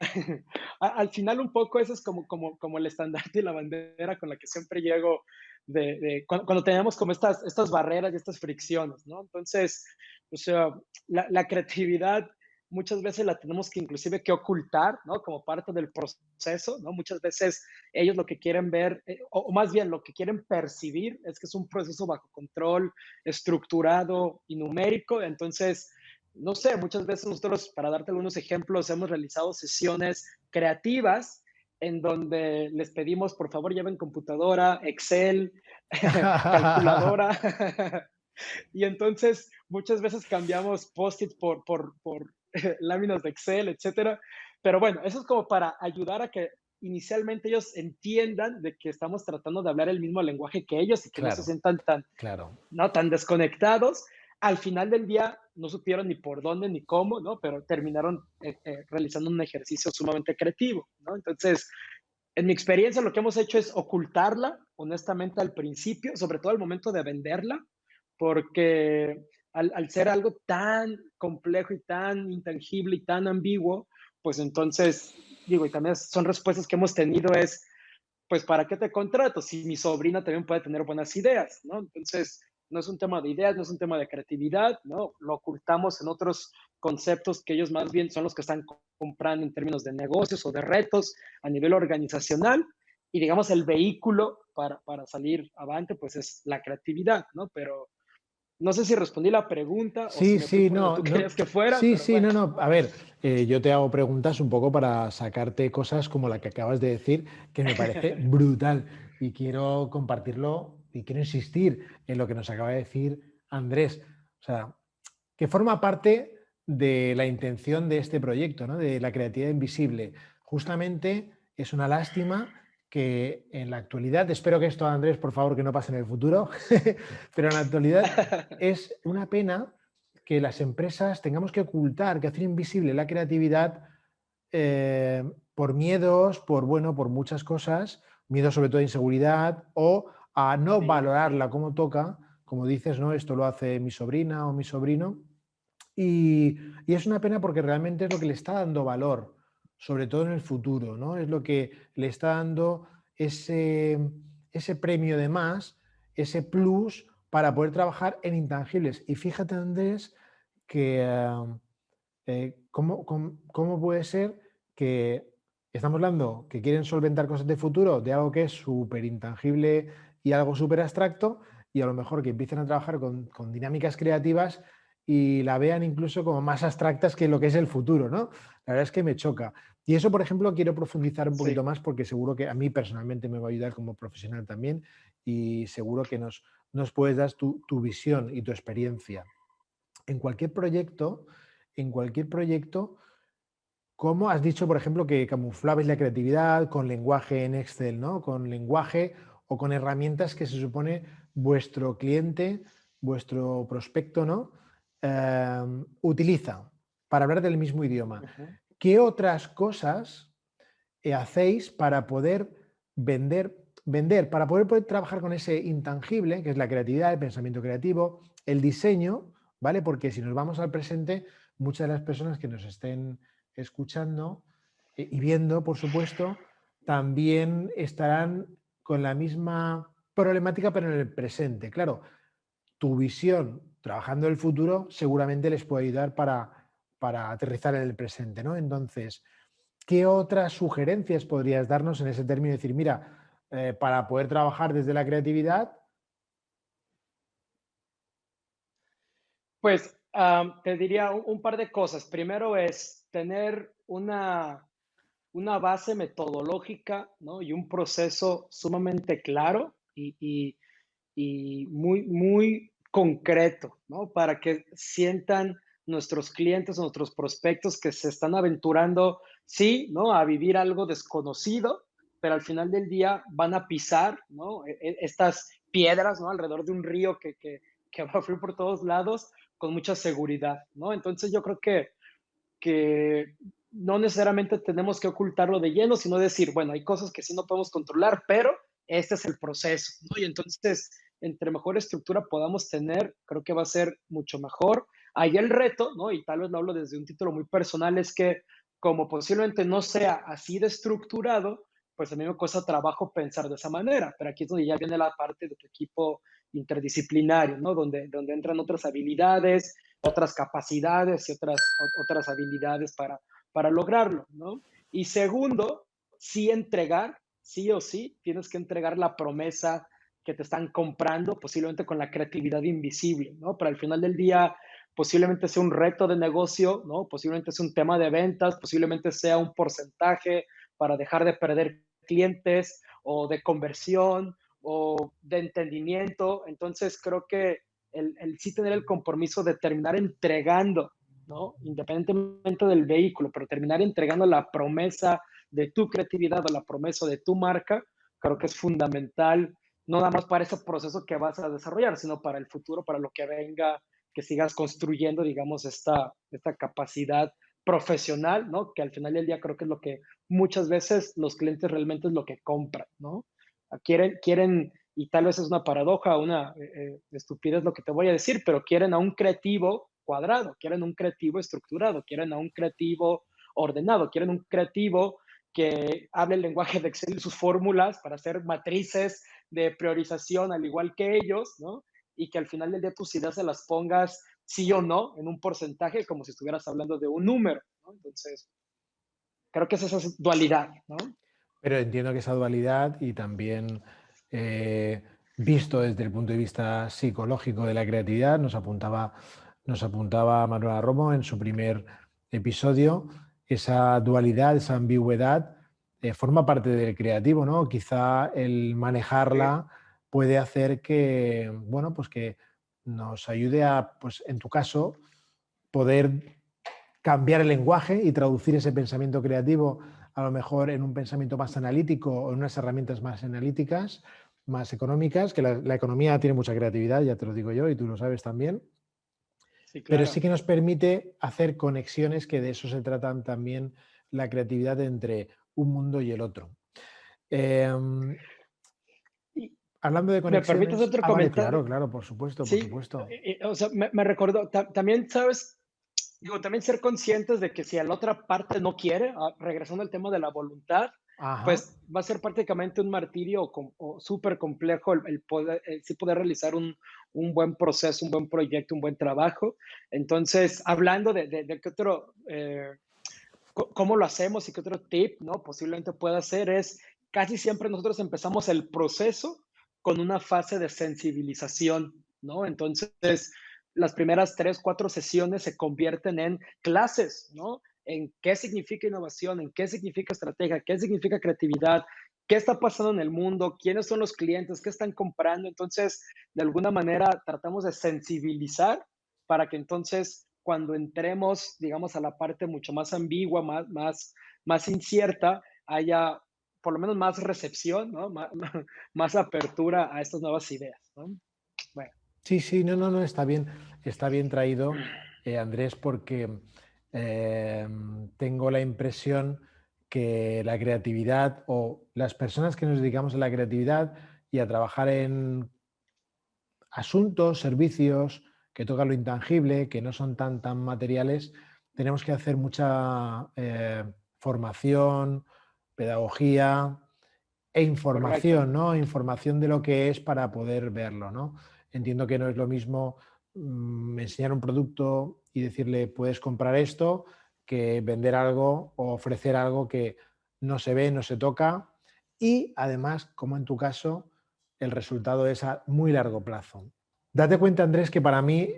al final un poco eso es como el estandarte y la bandera con la que siempre llego de cuando tenemos como estas barreras y estas fricciones, ¿no? Entonces, o sea, la creatividad muchas veces la tenemos que inclusive que ocultar, ¿no? Como parte del proceso, ¿no? Muchas veces ellos lo que quieren ver, o más bien lo que quieren percibir es que es un proceso bajo control, estructurado y numérico. Entonces, no sé, muchas veces nosotros, para darte algunos ejemplos, hemos realizado sesiones creativas en donde les pedimos, por favor, lleven computadora, Excel, calculadora. Y entonces muchas veces cambiamos post-it por láminas de Excel, etcétera. Pero bueno, eso es como para ayudar a que inicialmente ellos entiendan de que estamos tratando de hablar el mismo lenguaje que ellos y que no se Claro, sientan tan, claro. ¿no? Tan desconectados. Al final del día no supieron ni por dónde ni cómo, ¿no? Pero terminaron realizando un ejercicio sumamente creativo, ¿no? Entonces, en mi experiencia, lo que hemos hecho es ocultarla, honestamente, al principio, sobre todo al momento de venderla, porque al ser algo tan complejo y tan intangible y tan ambiguo, pues entonces, digo, y también son respuestas que hemos tenido es, pues, ¿para qué te contrato? Si mi sobrina también puede tener buenas ideas, ¿no? Entonces, no es un tema de ideas, no es un tema de creatividad, ¿no? Lo ocultamos en otros conceptos que ellos más bien son los que están comprando en términos de negocios o de retos a nivel organizacional. Y digamos, el vehículo para salir avante, pues es la creatividad, ¿no? Pero no sé si respondí la pregunta o si Sí, me fui sí, por donde no, tú no, querías que fuera, sí, pero sí, bueno. no, no. A ver, yo te hago preguntas un poco para sacarte cosas como la que acabas de decir, que me parece brutal y quiero compartirlo y quiero insistir en lo que nos acaba de decir Andrés. O sea, que forma parte de la intención de este proyecto, ¿no? De la creatividad invisible. Justamente es una lástima que en la actualidad, espero que esto, Andrés, por favor, que no pase en el futuro, pero en la actualidad es una pena que las empresas tengamos que ocultar, que hacer invisible la creatividad por miedos, por, bueno, por muchas cosas, miedo sobre todo a inseguridad o a no Sí, valorarla como toca, como dices, ¿no? Esto lo hace mi sobrina o mi sobrino. Y es una pena porque realmente es lo que le está dando valor, sobre todo en el futuro, ¿no? Es lo que le está dando ese premio de más, ese plus para poder trabajar en intangibles. Y fíjate, Andrés, que ¿cómo puede ser que estamos hablando que quieren solventar cosas de futuro, de algo que es súper intangible y algo súper abstracto, y a lo mejor que empiecen a trabajar con dinámicas creativas y la vean incluso como más abstractas que lo que es el futuro, ¿no? La verdad es que me choca. Y eso, por ejemplo, quiero profundizar un poquito sí. más porque seguro que a mí personalmente me va a ayudar como profesional también y seguro que nos puedes dar tu visión y tu experiencia. En cualquier proyecto, en cualquier proyecto, ¿cómo has dicho, por ejemplo, que camuflabais la creatividad con lenguaje en Excel, ¿no? Con lenguaje o con herramientas que se supone vuestro cliente, vuestro prospecto, ¿no? Utiliza para hablar del mismo idioma. Ujú. ¿Qué otras cosas hacéis para poder vender, para poder trabajar con ese intangible, que es la creatividad, el pensamiento creativo, el diseño, ¿vale? Porque si nos vamos al presente, muchas de las personas que nos estén escuchando y viendo, por supuesto, también estarán con la misma problemática, pero en el presente. Claro, tu visión trabajando en el futuro seguramente les puede ayudar para aterrizar en el presente, ¿no? Entonces, ¿qué otras sugerencias podrías darnos en ese término? Decir, mira, para poder trabajar desde la creatividad. Pues, te diría un par de cosas. Primero es tener una base metodológica, ¿no? Y un proceso sumamente claro y muy, muy concreto, ¿no? Para que sientan nuestros clientes, nuestros prospectos que se están aventurando, sí, ¿no? A vivir algo desconocido, pero al final del día van a pisar, ¿no? Estas piedras, ¿no? Alrededor de un río que va a fluir por todos lados con mucha seguridad, ¿no? Entonces yo creo que no necesariamente tenemos que ocultarlo de lleno, sino decir, bueno, hay cosas que sí no podemos controlar, pero este es el proceso, ¿no? Y entonces, entre mejor estructura podamos tener, creo que va a ser mucho mejor. Ahí el reto, ¿no? Y tal vez lo hablo desde un título muy personal, es que como posiblemente no sea así de estructurado, pues a mí me cuesta trabajo pensar de esa manera, pero aquí es donde ya viene la parte de tu equipo interdisciplinario, ¿no? Donde entran otras habilidades, otras capacidades y otras habilidades para lograrlo, ¿no? Y segundo, sí entregar, sí o sí, tienes que entregar la promesa que te están comprando, posiblemente con la creatividad invisible, ¿no? Pero al final del día, posiblemente sea un reto de negocio, ¿no? Posiblemente sea un tema de ventas, posiblemente sea un porcentaje para dejar de perder clientes o de conversión o de entendimiento. Entonces, creo que el sí tener el compromiso de terminar entregando, ¿no? Independientemente del vehículo, pero terminar entregando la promesa de tu creatividad o la promesa de tu marca, creo que es fundamental, no nada más para ese proceso que vas a desarrollar, sino para el futuro, para lo que venga, que sigas construyendo, digamos, esta capacidad profesional, ¿no? Que al final del día creo que es lo que muchas veces los clientes realmente es lo que compran, ¿no? Quieren, y tal vez es una paradoja, una estupidez lo que te voy a decir, pero quieren a un creativo cuadrado, quieren un creativo estructurado, quieren a un creativo ordenado, quieren un creativo que hable el lenguaje de Excel y sus fórmulas para hacer matrices de priorización al igual que ellos, ¿no? Y que al final del día tus ideas se las pongas sí o no en un porcentaje como si estuvieras hablando de un número, ¿no? Entonces, creo que es esa dualidad, ¿no? Pero entiendo que esa dualidad y también eh, visto desde el punto de vista psicológico de la creatividad, nos apuntaba Manuela Romo en su primer episodio, esa dualidad, esa ambigüedad forma parte del creativo, ¿no? Quizá el Sí, manejarla puede hacer que, bueno, pues que nos ayude a, pues en tu caso, poder cambiar el lenguaje y traducir ese pensamiento creativo a lo mejor en un pensamiento más analítico o en unas herramientas más analíticas, más económicas, que la economía tiene mucha creatividad, ya te lo digo yo y tú lo sabes también, sí, pero sí claro. que nos permite hacer conexiones, que de eso se tratan también la creatividad entre un mundo y el otro. Eh, Y hablando de me permites conexiones, otro vale, comentario. claro, claro, por supuesto, por Sí, supuesto. o sea, me recordó, también, ¿sabes? Digo, también ser conscientes de que si a la otra parte no quiere, regresando al tema de la voluntad, Ajá. pues va a ser prácticamente un martirio o súper complejo el poder, sí poder realizar un buen proceso, un buen proyecto, un buen trabajo. Entonces, hablando de qué otro, cómo lo hacemos y qué otro tip, ¿no? Posiblemente pueda hacer es, casi siempre nosotros empezamos el proceso con una fase de sensibilización, ¿no? Entonces, las primeras 3, 4 sesiones se convierten en clases, ¿no? En qué significa innovación, en qué significa estrategia, qué significa creatividad, qué está pasando en el mundo, quiénes son los clientes, qué están comprando. Entonces, de alguna manera, tratamos de sensibilizar para que entonces cuando entremos, digamos, a la parte mucho más ambigua, más incierta, haya por lo menos más recepción, ¿no? Más apertura a estas nuevas ideas, ¿no? Bueno, Sí, sí, no, no, no, está bien traído, Andrés, porque tengo la impresión que la creatividad o las personas que nos dedicamos a la creatividad y a trabajar en asuntos, servicios que tocan lo intangible, que no son tan materiales, tenemos que hacer mucha formación, pedagogía e correcto. información, ¿no? Información de lo que es para poder verlo, ¿no? Entiendo que no es lo mismo enseñar un producto y decirle puedes comprar esto que vender algo o ofrecer algo que no se ve, no se toca y además, como en tu caso, el resultado es a muy largo plazo. Date cuenta, Andrés, que para mí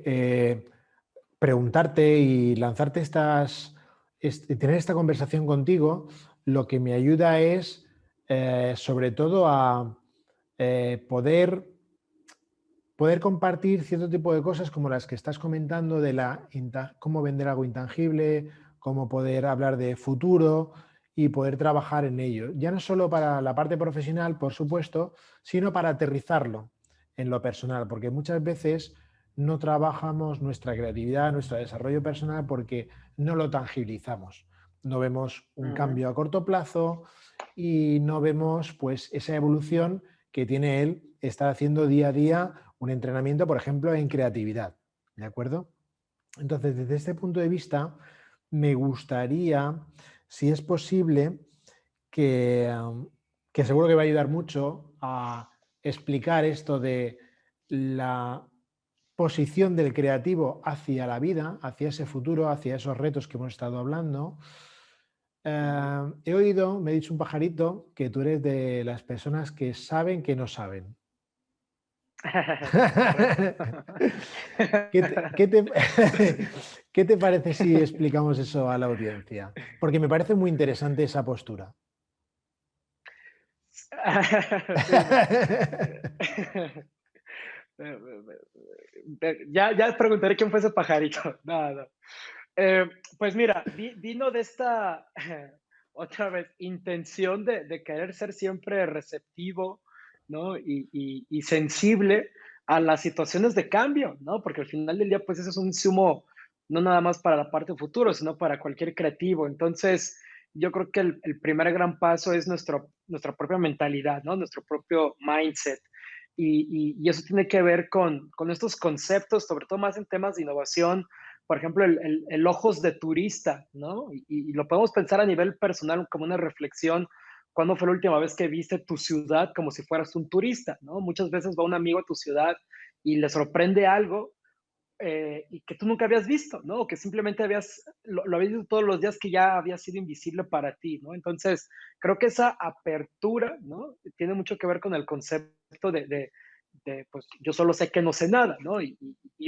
preguntarte y lanzarte tener esta conversación contigo, lo que me ayuda es sobre todo a poder compartir cierto tipo de cosas como las que estás comentando de cómo vender algo intangible, cómo poder hablar de futuro y poder trabajar en ello. Ya no solo para la parte profesional, por supuesto, sino para aterrizarlo en lo personal, porque muchas veces no trabajamos nuestra creatividad, nuestro desarrollo personal porque no lo tangibilizamos. No vemos un Ujú. cambio a corto plazo y no vemos pues esa evolución que tiene él estar haciendo día a día un entrenamiento, por ejemplo, en creatividad. ¿De acuerdo? Entonces, desde este punto de vista, me gustaría, si es posible, que, que seguro que va a ayudar mucho a explicar esto de la posición del creativo hacia la vida, hacia ese futuro, hacia esos retos que hemos estado hablando. He oído, me ha dicho un pajarito, que tú eres de las personas que saben que no saben. Correcto. ¿Qué te parece si explicamos eso a la audiencia? Porque me parece muy interesante esa postura. Sí, mira. Ya preguntaré quién fue ese pajarito. No, no. Pues mira, vino de esta, otra vez, intención de querer ser siempre receptivo, ¿no? Y sensible a las situaciones de cambio, ¿no? Porque al final del día, pues eso es un sumo, no nada más para la parte futuro, sino para cualquier creativo. Entonces, yo creo que el primer gran paso es nuestra propia mentalidad, ¿no? Nuestro propio mindset. Y eso tiene que ver con estos conceptos, sobre todo más en temas de innovación, por ejemplo, el ojos de turista, ¿no? Y lo podemos pensar a nivel personal como una reflexión. ¿Cuándo fue la última vez que viste tu ciudad como si fueras un turista, ¿no? Muchas veces va un amigo a tu ciudad y le sorprende algo y que tú nunca habías visto, ¿no? O que simplemente lo habías visto todos los días que ya había sido invisible para ti, ¿no? Entonces, creo que esa apertura, ¿no? Tiene mucho que ver con el concepto pues, yo solo sé que no sé nada, ¿no? Y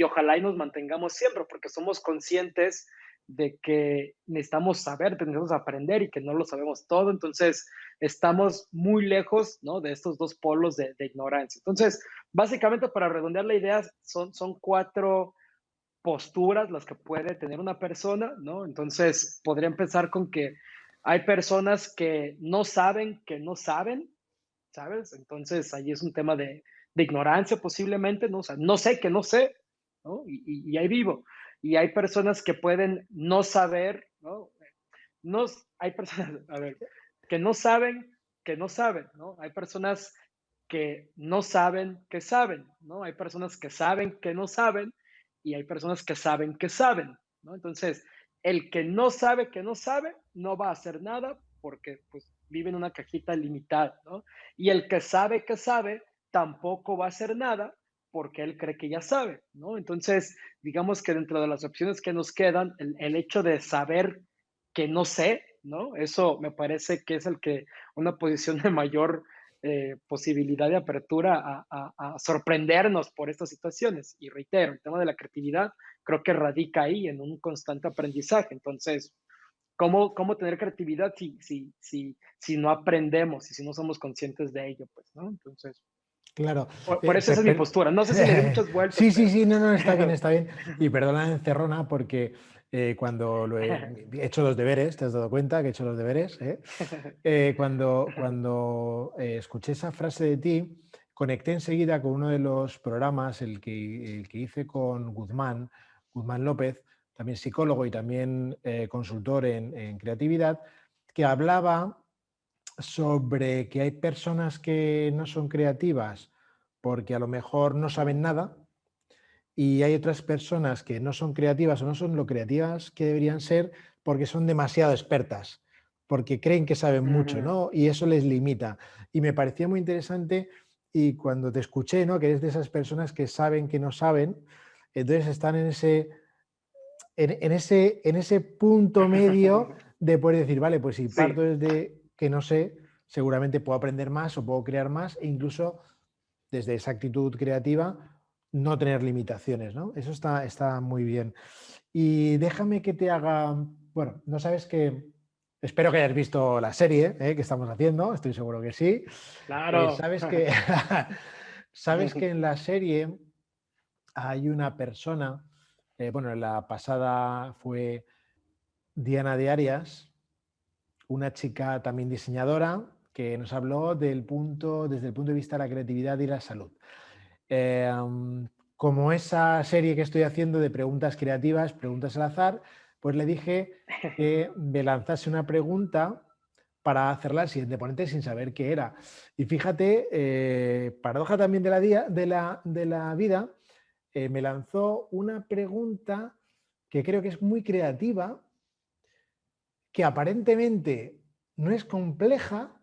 ojalá y nos mantengamos siempre, porque somos conscientes de que necesitamos saber, necesitamos aprender y que no lo sabemos todo. Entonces, estamos muy lejos, ¿no? De estos dos polos de ignorancia. Entonces, básicamente, para redondear la idea, son cuatro posturas las que puede tener una persona, ¿no? Entonces, podría empezar con que hay personas que no saben que no saben, ¿sabes? Entonces, ahí es un tema de ignorancia posiblemente, ¿no? O sea, no sé que no sé, ¿no? Y ahí vivo. Y hay personas que pueden no saber, ¿no? No, hay personas, a ver, que no saben, ¿no? Hay personas que no saben que saben, ¿no? Hay personas que saben que no saben y hay personas que saben, ¿no? Entonces, el que no sabe, no va a hacer nada porque pues vive en una cajita limitada, ¿no? Y el que sabe, tampoco va a hacer nada porque él cree que ya sabe, ¿no? Entonces, digamos que dentro de las opciones que nos quedan, el hecho de saber que no sé, ¿no? Eso me parece que es el que una posición de mayor posibilidad de apertura a sorprendernos por estas situaciones. Y reitero, el tema de la creatividad creo que radica ahí en un constante aprendizaje. Entonces, ¿cómo tener creatividad si no aprendemos y si no somos conscientes de ello? Pues, ¿no? Entonces, Claro. por eso esa es mi postura. No sé si le di muchas vueltas, Sí, sí, pero... sí, no, no, está bien, está bien. Y perdona la encerrona porque cuando he hecho los deberes, ¿te has dado cuenta que he hecho los deberes? Cuando escuché esa frase de ti, conecté enseguida con uno de los programas, el que hice con Guzmán López, también psicólogo y también consultor en creatividad, que hablaba sobre que hay personas que no son creativas porque a lo mejor no saben nada y hay otras personas que no son creativas o no son lo creativas que deberían ser porque son demasiado expertas, porque creen que saben mucho, Ujú. ¿no? Y eso les limita. Y me parecía muy interesante y cuando te escuché, ¿no? Que eres de esas personas que saben que no saben, entonces están en ese punto medio de poder decir, vale, pues si parto Sí. desde que no sé, seguramente puedo aprender más o puedo crear más e incluso desde esa actitud creativa no tener limitaciones, ¿no? Eso está muy bien. Y déjame que te haga, bueno, no sabes que, espero que hayas visto la serie que estamos haciendo, estoy seguro que sí. Claro. Sabes que, sabes que en la serie hay una persona, bueno, en la pasada fue Diana de Arias, una chica también diseñadora que nos habló desde el punto de vista de la creatividad y la salud. Eh, Como esa serie que estoy haciendo de preguntas creativas, preguntas al azar, pues le dije que me lanzase una pregunta para hacerla al siguiente ponente sin saber qué era. Y fíjate, paradoja también de la vida, me lanzó una pregunta que creo que es muy creativa, que aparentemente no es compleja,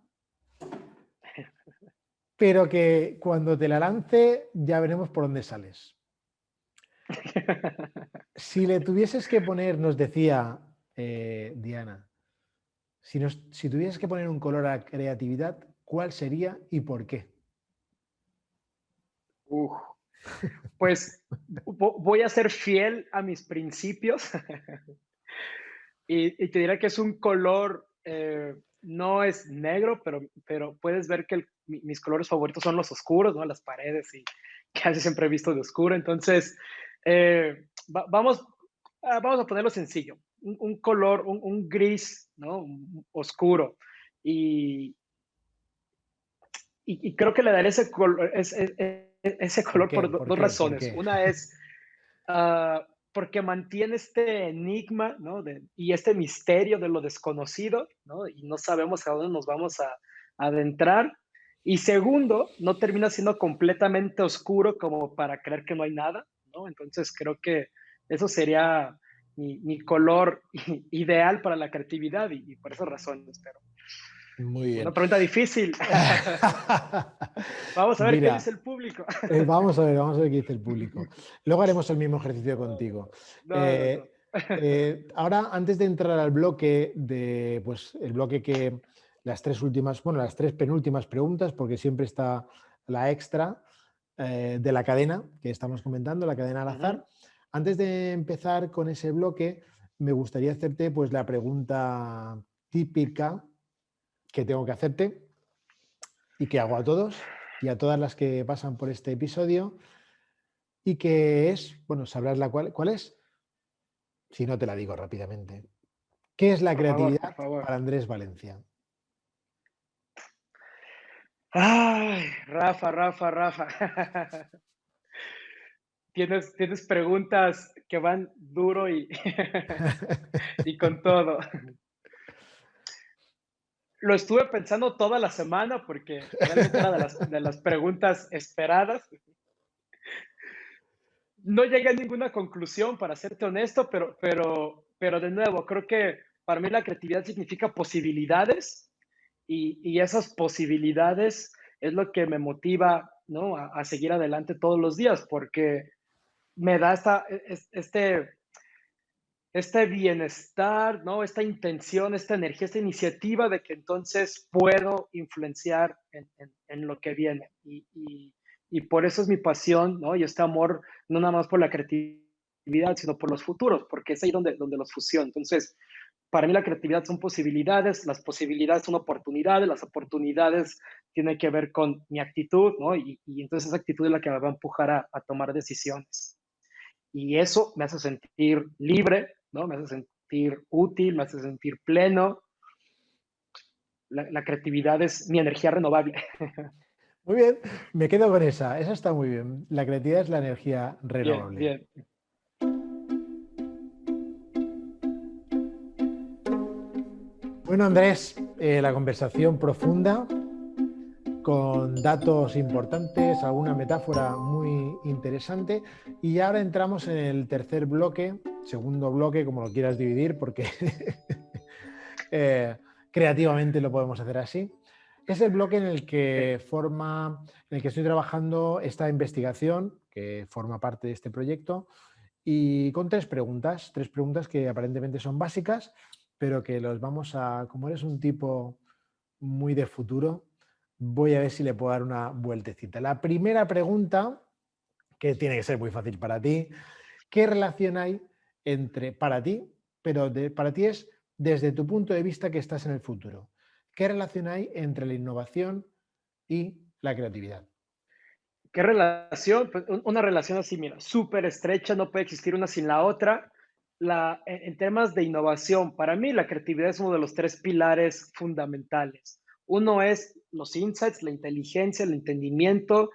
pero que cuando te la lance ya veremos por dónde sales. Si le tuvieses que poner, nos decía Diana, si tuvieses que poner un color a creatividad, ¿cuál sería y por qué? Uf, pues voy a ser fiel a mis principios y te diré que es un color, no es negro, pero puedes ver que mis colores favoritos son los oscuros, ¿no? Las paredes y casi siempre he visto de oscuro. Entonces, vamos a ponerlo sencillo. un color, un gris, ¿no? Oscuro. Y, y creo que le daré ese color, ese ¿Por color qué? por ¿Por dos qué? ¿Por razones. qué? Una es porque mantiene este enigma, ¿no? Y este misterio de lo desconocido, ¿no? Y no sabemos a dónde nos vamos a adentrar. Y segundo, no termina siendo completamente oscuro como para creer que no hay nada, ¿no? Entonces creo que eso sería mi color ideal para la creatividad y por esas razones, pero Muy bien. una pregunta difícil. Vamos a ver qué Mira, dice el público. vamos a ver qué dice el público. Luego haremos el mismo ejercicio contigo. No, no, no. Ahora, antes de entrar al bloque pues el bloque que las tres últimas, bueno, las tres penúltimas preguntas, porque siempre está la extra de la cadena que estamos comentando, la cadena al Ujú. azar. Antes de empezar con ese bloque, me gustaría hacerte pues la pregunta típica que tengo que hacerte y que hago a todos y a todas las que pasan por este episodio, y que es, bueno, sabrás cuál es, si no te la digo rápidamente. ¿Qué es la Por creatividad favor. para Andrés Valencia? Ay, Rafa, Rafa, Rafa. Tienes preguntas que van duro y, y con todo. Lo estuve pensando toda la semana porque realmente era de las preguntas esperadas. No llegué a ninguna conclusión, para serte honesto, pero de nuevo, creo que para mí la creatividad significa posibilidades y esas posibilidades es lo que me motiva, ¿no? A seguir adelante todos los días, porque me da este bienestar, ¿no? Esta intención, esta energía, esta iniciativa de que entonces puedo influenciar en lo que viene. Y por eso es mi pasión, ¿no? Y este amor, no nada más por la creatividad, sino por los futuros, porque es ahí donde los fusiono. Entonces, para mí la creatividad son posibilidades, las posibilidades son oportunidades, las oportunidades tienen que ver con mi actitud, ¿no? Y entonces esa actitud es la que me va a empujar a tomar decisiones. Y eso me hace sentir libre, ¿no? Me hace sentir útil, me hace sentir pleno. La creatividad es mi energía renovable. Muy bien, me quedo con esa está muy bien. La creatividad es la energía Bien, renovable. bien. Bueno, Andrés, la conversación profunda, con datos importantes, alguna metáfora muy interesante. Y ahora entramos en el tercer bloque, segundo bloque, como lo quieras dividir, porque creativamente lo podemos hacer así. Es el bloque en el que estoy trabajando esta investigación, que forma parte de este proyecto, y con tres preguntas que aparentemente son básicas, pero que los como eres un tipo muy de futuro, voy a ver si le puedo dar una vueltecita. La primera pregunta, que tiene que ser muy fácil para ti, ¿qué relación hay para ti, pero para ti es desde tu punto de vista que estás en el futuro? ¿Qué relación hay entre la innovación y la creatividad? ¿Qué relación? Pues una relación así, mira, súper estrecha, no puede existir una sin la otra. En temas de innovación, para mí la creatividad es uno de los tres pilares fundamentales. Uno es los insights, la inteligencia, el entendimiento.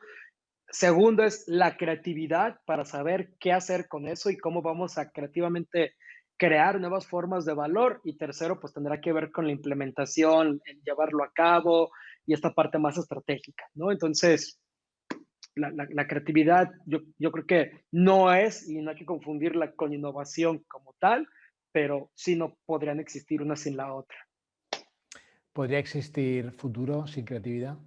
Segundo es la creatividad para saber qué hacer con eso y cómo vamos a creativamente crear nuevas formas de valor. Y tercero, pues tendrá que ver con la implementación, el llevarlo a cabo y esta parte más estratégica, ¿no? Entonces, la creatividad yo creo que no es, y no hay que confundirla con innovación como tal, pero sí no podrían existir una sin la otra. ¿Podría existir futuro sin creatividad?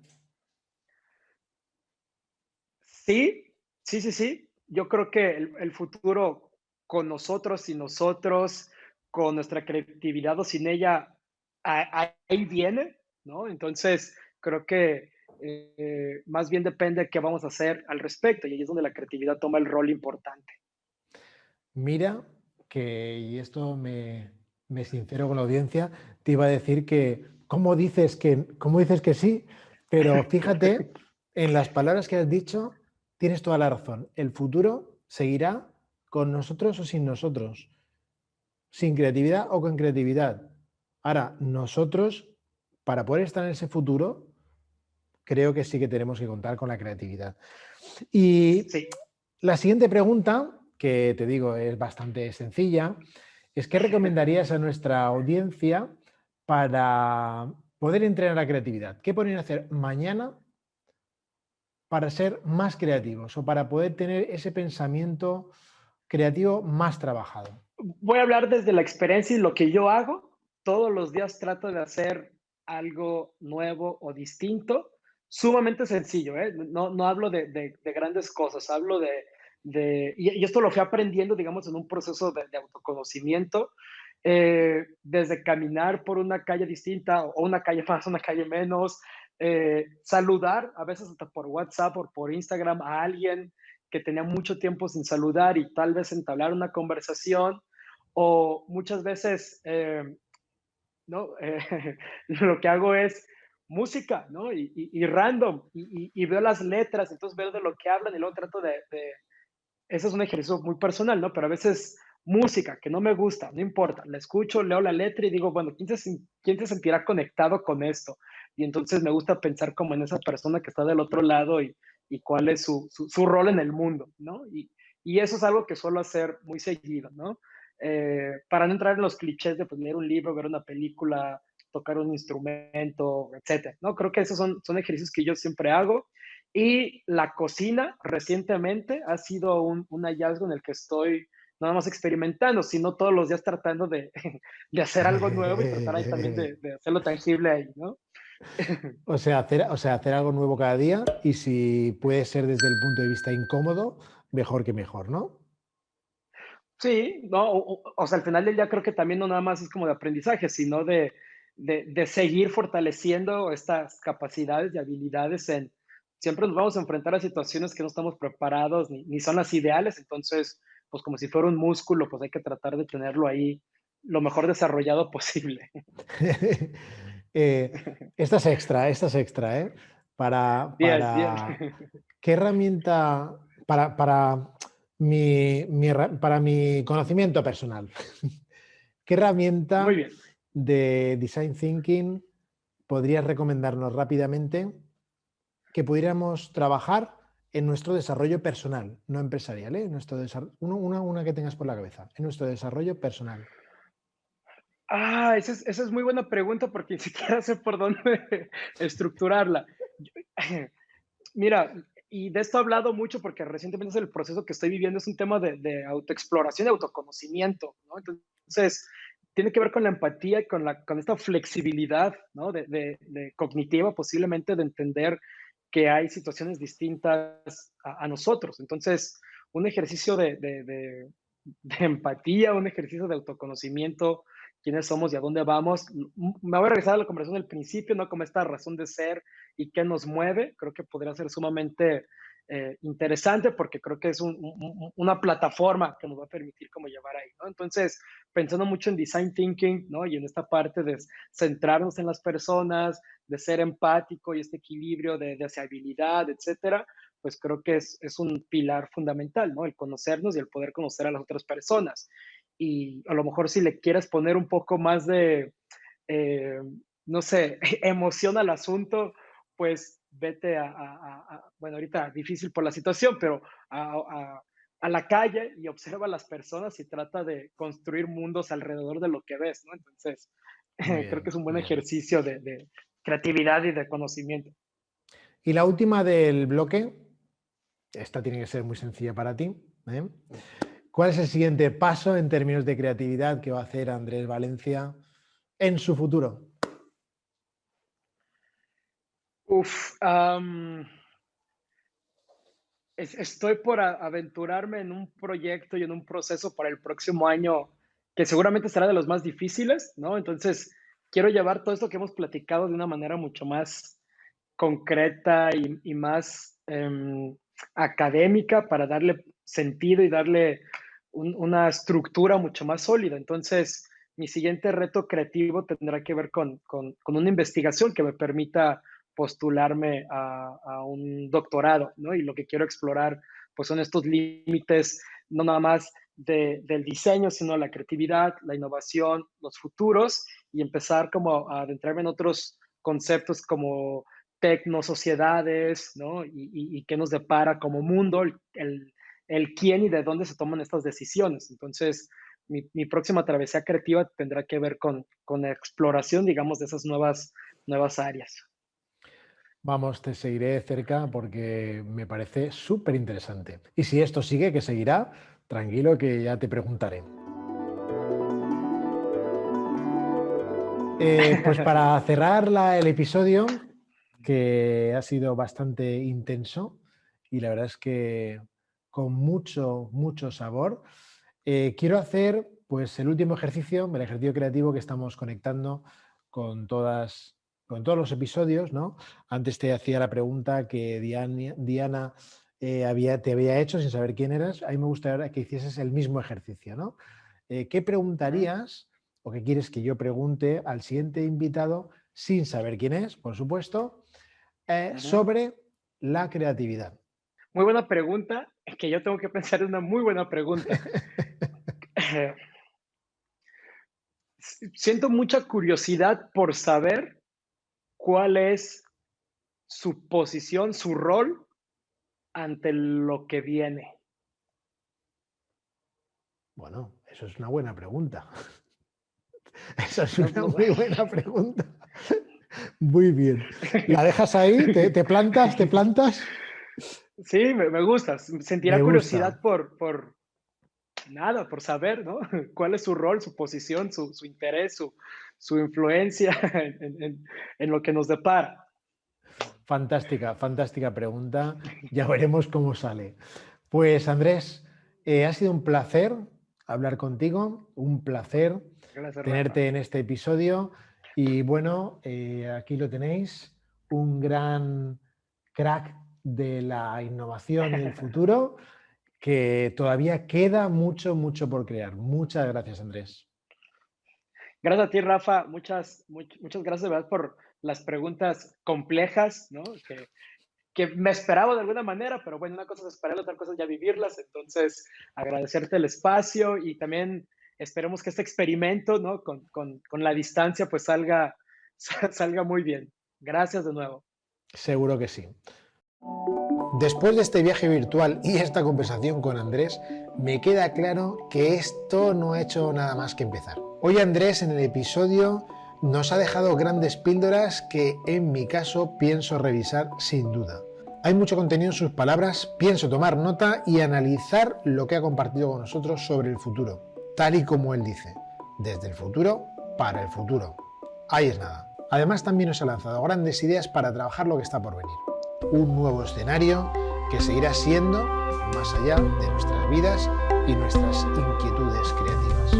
Sí, sí, sí, sí. Yo creo que el futuro con nosotros y nosotros, con nuestra creatividad o sin ella, ahí viene, ¿no? Entonces, creo que más bien depende de qué vamos a hacer al respecto, y ahí es donde la creatividad toma el rol importante. Mira y esto me sincero con la audiencia, te iba a decir que, cómo dices que sí? Pero fíjate, en las palabras que has dicho, tienes toda la razón. El futuro seguirá con nosotros o sin nosotros. sin creatividad o con creatividad. Ahora, nosotros, para poder estar en ese futuro, creo que sí que tenemos que contar con la creatividad. Y Sí. la siguiente pregunta, que te digo es bastante sencilla, es ¿qué recomendarías a nuestra audiencia para poder entrenar la creatividad? ¿Qué podrían hacer mañana para ser más creativos o para poder tener ese pensamiento creativo más trabajado? Voy a hablar desde la experiencia y lo que yo hago. Todos los días trato de hacer algo nuevo o distinto, sumamente sencillo, ¿eh? No hablo de grandes cosas, hablo y esto lo fui aprendiendo, digamos, en un proceso de autoconocimiento, desde caminar por una calle distinta o una calle más, una calle menos, saludar, a veces hasta por WhatsApp o por Instagram a alguien que tenía mucho tiempo sin saludar y tal vez entablar una conversación, o muchas veces, ¿no? Lo que hago es música, ¿no? Y random, y veo las letras, entonces veo de lo que hablan y luego trato ese es un ejercicio muy personal, ¿no? Pero a veces música que no me gusta, no importa, la escucho, leo la letra y digo, bueno, quién se sentirá conectado con esto? Y entonces me gusta pensar como en esa persona que está del otro lado y cuál es su rol en el mundo, ¿no? Y eso es algo que suelo hacer muy seguido, ¿no? Para no entrar en los clichés de pues, leer un libro, ver una película, tocar un instrumento, etcétera, ¿no? Creo que esos son ejercicios que yo siempre hago. Y la cocina recientemente ha sido un hallazgo en el que estoy no nada más experimentando, sino todos los días tratando de hacer algo nuevo y tratar ahí también de hacerlo tangible ahí, ¿no? O sea, hacer algo nuevo cada día y si puede ser desde el punto de vista incómodo, mejor que mejor, ¿no? Sí, no, o sea, al final del día creo que también no nada más es como de aprendizaje, sino de seguir fortaleciendo estas capacidades y habilidades siempre nos vamos a enfrentar a situaciones que no estamos preparados ni son las ideales, entonces, pues como si fuera un músculo, pues hay que tratar de tenerlo ahí lo mejor desarrollado posible. Eh, esta es extra, ¿eh? Para, Bien, bien. para, ¿qué herramienta, para mi conocimiento personal, qué Muy herramienta bien. de Design Thinking podrías recomendarnos rápidamente que pudiéramos trabajar en nuestro desarrollo personal, no empresarial, ¿eh? Una que tengas por la cabeza, en nuestro desarrollo personal. Esa es muy buena pregunta porque ni siquiera sé por dónde estructurarla. Yo- Mira, y de esto he hablado mucho porque recientemente es el proceso que estoy viviendo, es un tema de autoexploración y autoconocimiento, ¿no? Entonces, tiene que ver con la empatía y con esta flexibilidad, ¿no? De cognitiva, posiblemente, de entender que hay situaciones distintas a nosotros. Entonces, un ejercicio de empatía, un ejercicio de autoconocimiento, quiénes somos y a dónde vamos. Me voy a regresar a la conversación del principio, ¿no? Como esta razón de ser y qué nos mueve, creo que podría ser sumamente interesante porque creo que es una plataforma que nos va a permitir como llevar ahí, ¿no? Entonces, pensando mucho en design thinking, ¿no? Y en esta parte de centrarnos en las personas, de ser empático y este equilibrio de deseabilidad, etcétera, pues creo que es un pilar fundamental, ¿no? El conocernos y el poder conocer a las otras personas. Y a lo mejor si le quieres poner un poco más eh, no sé, emoción al asunto, pues vete bueno, ahorita difícil por la situación, pero a, a- a la calle y observa a las personas y trata de construir mundos alrededor de lo que ves, ¿no? Entonces, Muy creo que bien, es un buen muy bien. ejercicio de creatividad y de conocimiento. Y la última del bloque, esta tiene que ser muy sencilla para ti, ¿eh? ¿Cuál es el siguiente paso en términos de creatividad que va a hacer Andrés Valencia en su futuro? Uf, estoy por aventurarme en un proyecto y en un proceso para el próximo año que seguramente será de los más difíciles, ¿no? Entonces, quiero llevar todo esto que hemos platicado de una manera mucho más concreta y más académica para darle sentido y darle una estructura mucho más sólida. Entonces, mi siguiente reto creativo tendrá que ver con una investigación que me permita postularme a un doctorado, ¿no? Y lo que quiero explorar, pues son estos límites no nada más del diseño, sino la creatividad, la innovación, los futuros, y empezar como a adentrarme en otros conceptos como tecnosociedades, ¿no? Y qué nos depara como mundo, el quién y de dónde se toman estas decisiones. Entonces, mi próxima travesía creativa tendrá que ver con la exploración, digamos, de esas nuevas áreas. Vamos, te seguiré de cerca porque me parece súper interesante. Y si esto sigue, que seguirá, tranquilo que ya te preguntaré. Pues para cerrar el episodio, que ha sido bastante intenso y la verdad es que con mucho, mucho sabor, quiero hacer pues el último ejercicio, el ejercicio creativo que estamos conectando con todos los episodios, ¿no? Antes te hacía la pregunta que Diana te había hecho sin saber quién eras. A mí me gustaría que hicieses el mismo ejercicio, ¿no? ¿Qué preguntarías o qué quieres que yo pregunte al siguiente invitado sin saber quién es, por supuesto, sobre la creatividad? Muy buena pregunta, que yo tengo que pensar en una muy buena pregunta. Siento mucha curiosidad por saber cuál es su posición, su rol ante lo que viene. Bueno, eso es una buena pregunta. Esa es No, una no, muy buena pregunta. Muy bien. ¿La dejas ahí? ¿Te plantas? ¿Te plantas? sí, me gusta. Sentirá Me curiosidad gusta. por nada, por saber, ¿no? Cuál es su rol, su posición, su interés, su influencia en lo que nos depara. Fantástica, fantástica pregunta. Ya veremos cómo sale. Pues Andrés, ha sido un placer hablar contigo, un placer Gracias, Rafa. tenerte en este episodio y bueno, aquí lo tenéis, un gran crack de la innovación y el futuro que todavía queda mucho, mucho por crear. Muchas gracias, Andrés. Gracias a ti, Rafa. Muchas gracias de verdad por las preguntas complejas, ¿no? Que me esperaba de alguna manera, pero bueno, una cosa es esperar, otra cosa es ya vivirlas. Entonces, agradecerte el espacio y también esperemos que este experimento, ¿no? Con la distancia, pues salga muy bien. Gracias de nuevo. Seguro que sí. Después de este viaje virtual y esta conversación con Andrés, me queda claro que esto no ha hecho nada más que empezar. Hoy Andrés en el episodio nos ha dejado grandes píldoras que en mi caso pienso revisar sin duda. Hay mucho contenido en sus palabras, pienso tomar nota y analizar lo que ha compartido con nosotros sobre el futuro, tal y como él dice, desde el futuro para el futuro. Ahí es nada. Además también nos ha lanzado grandes ideas para trabajar lo que está por venir. Un nuevo escenario que seguirá siendo más allá de nuestras vidas y nuestras inquietudes creativas.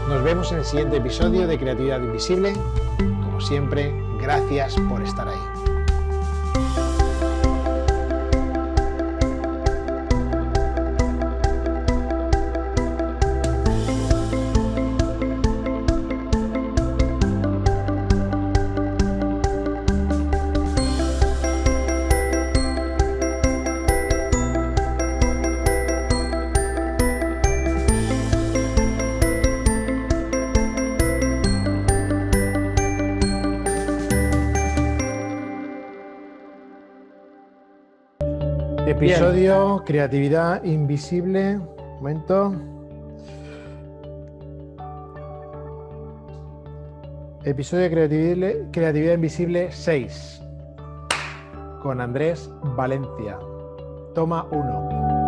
Nos vemos en el siguiente episodio de Creatividad Invisible. Como siempre, gracias por estar ahí. Episodio Creatividad Invisible. Un momento. Episodio Creatividad Invisible 6. Con Andrés Valencia. Toma 1.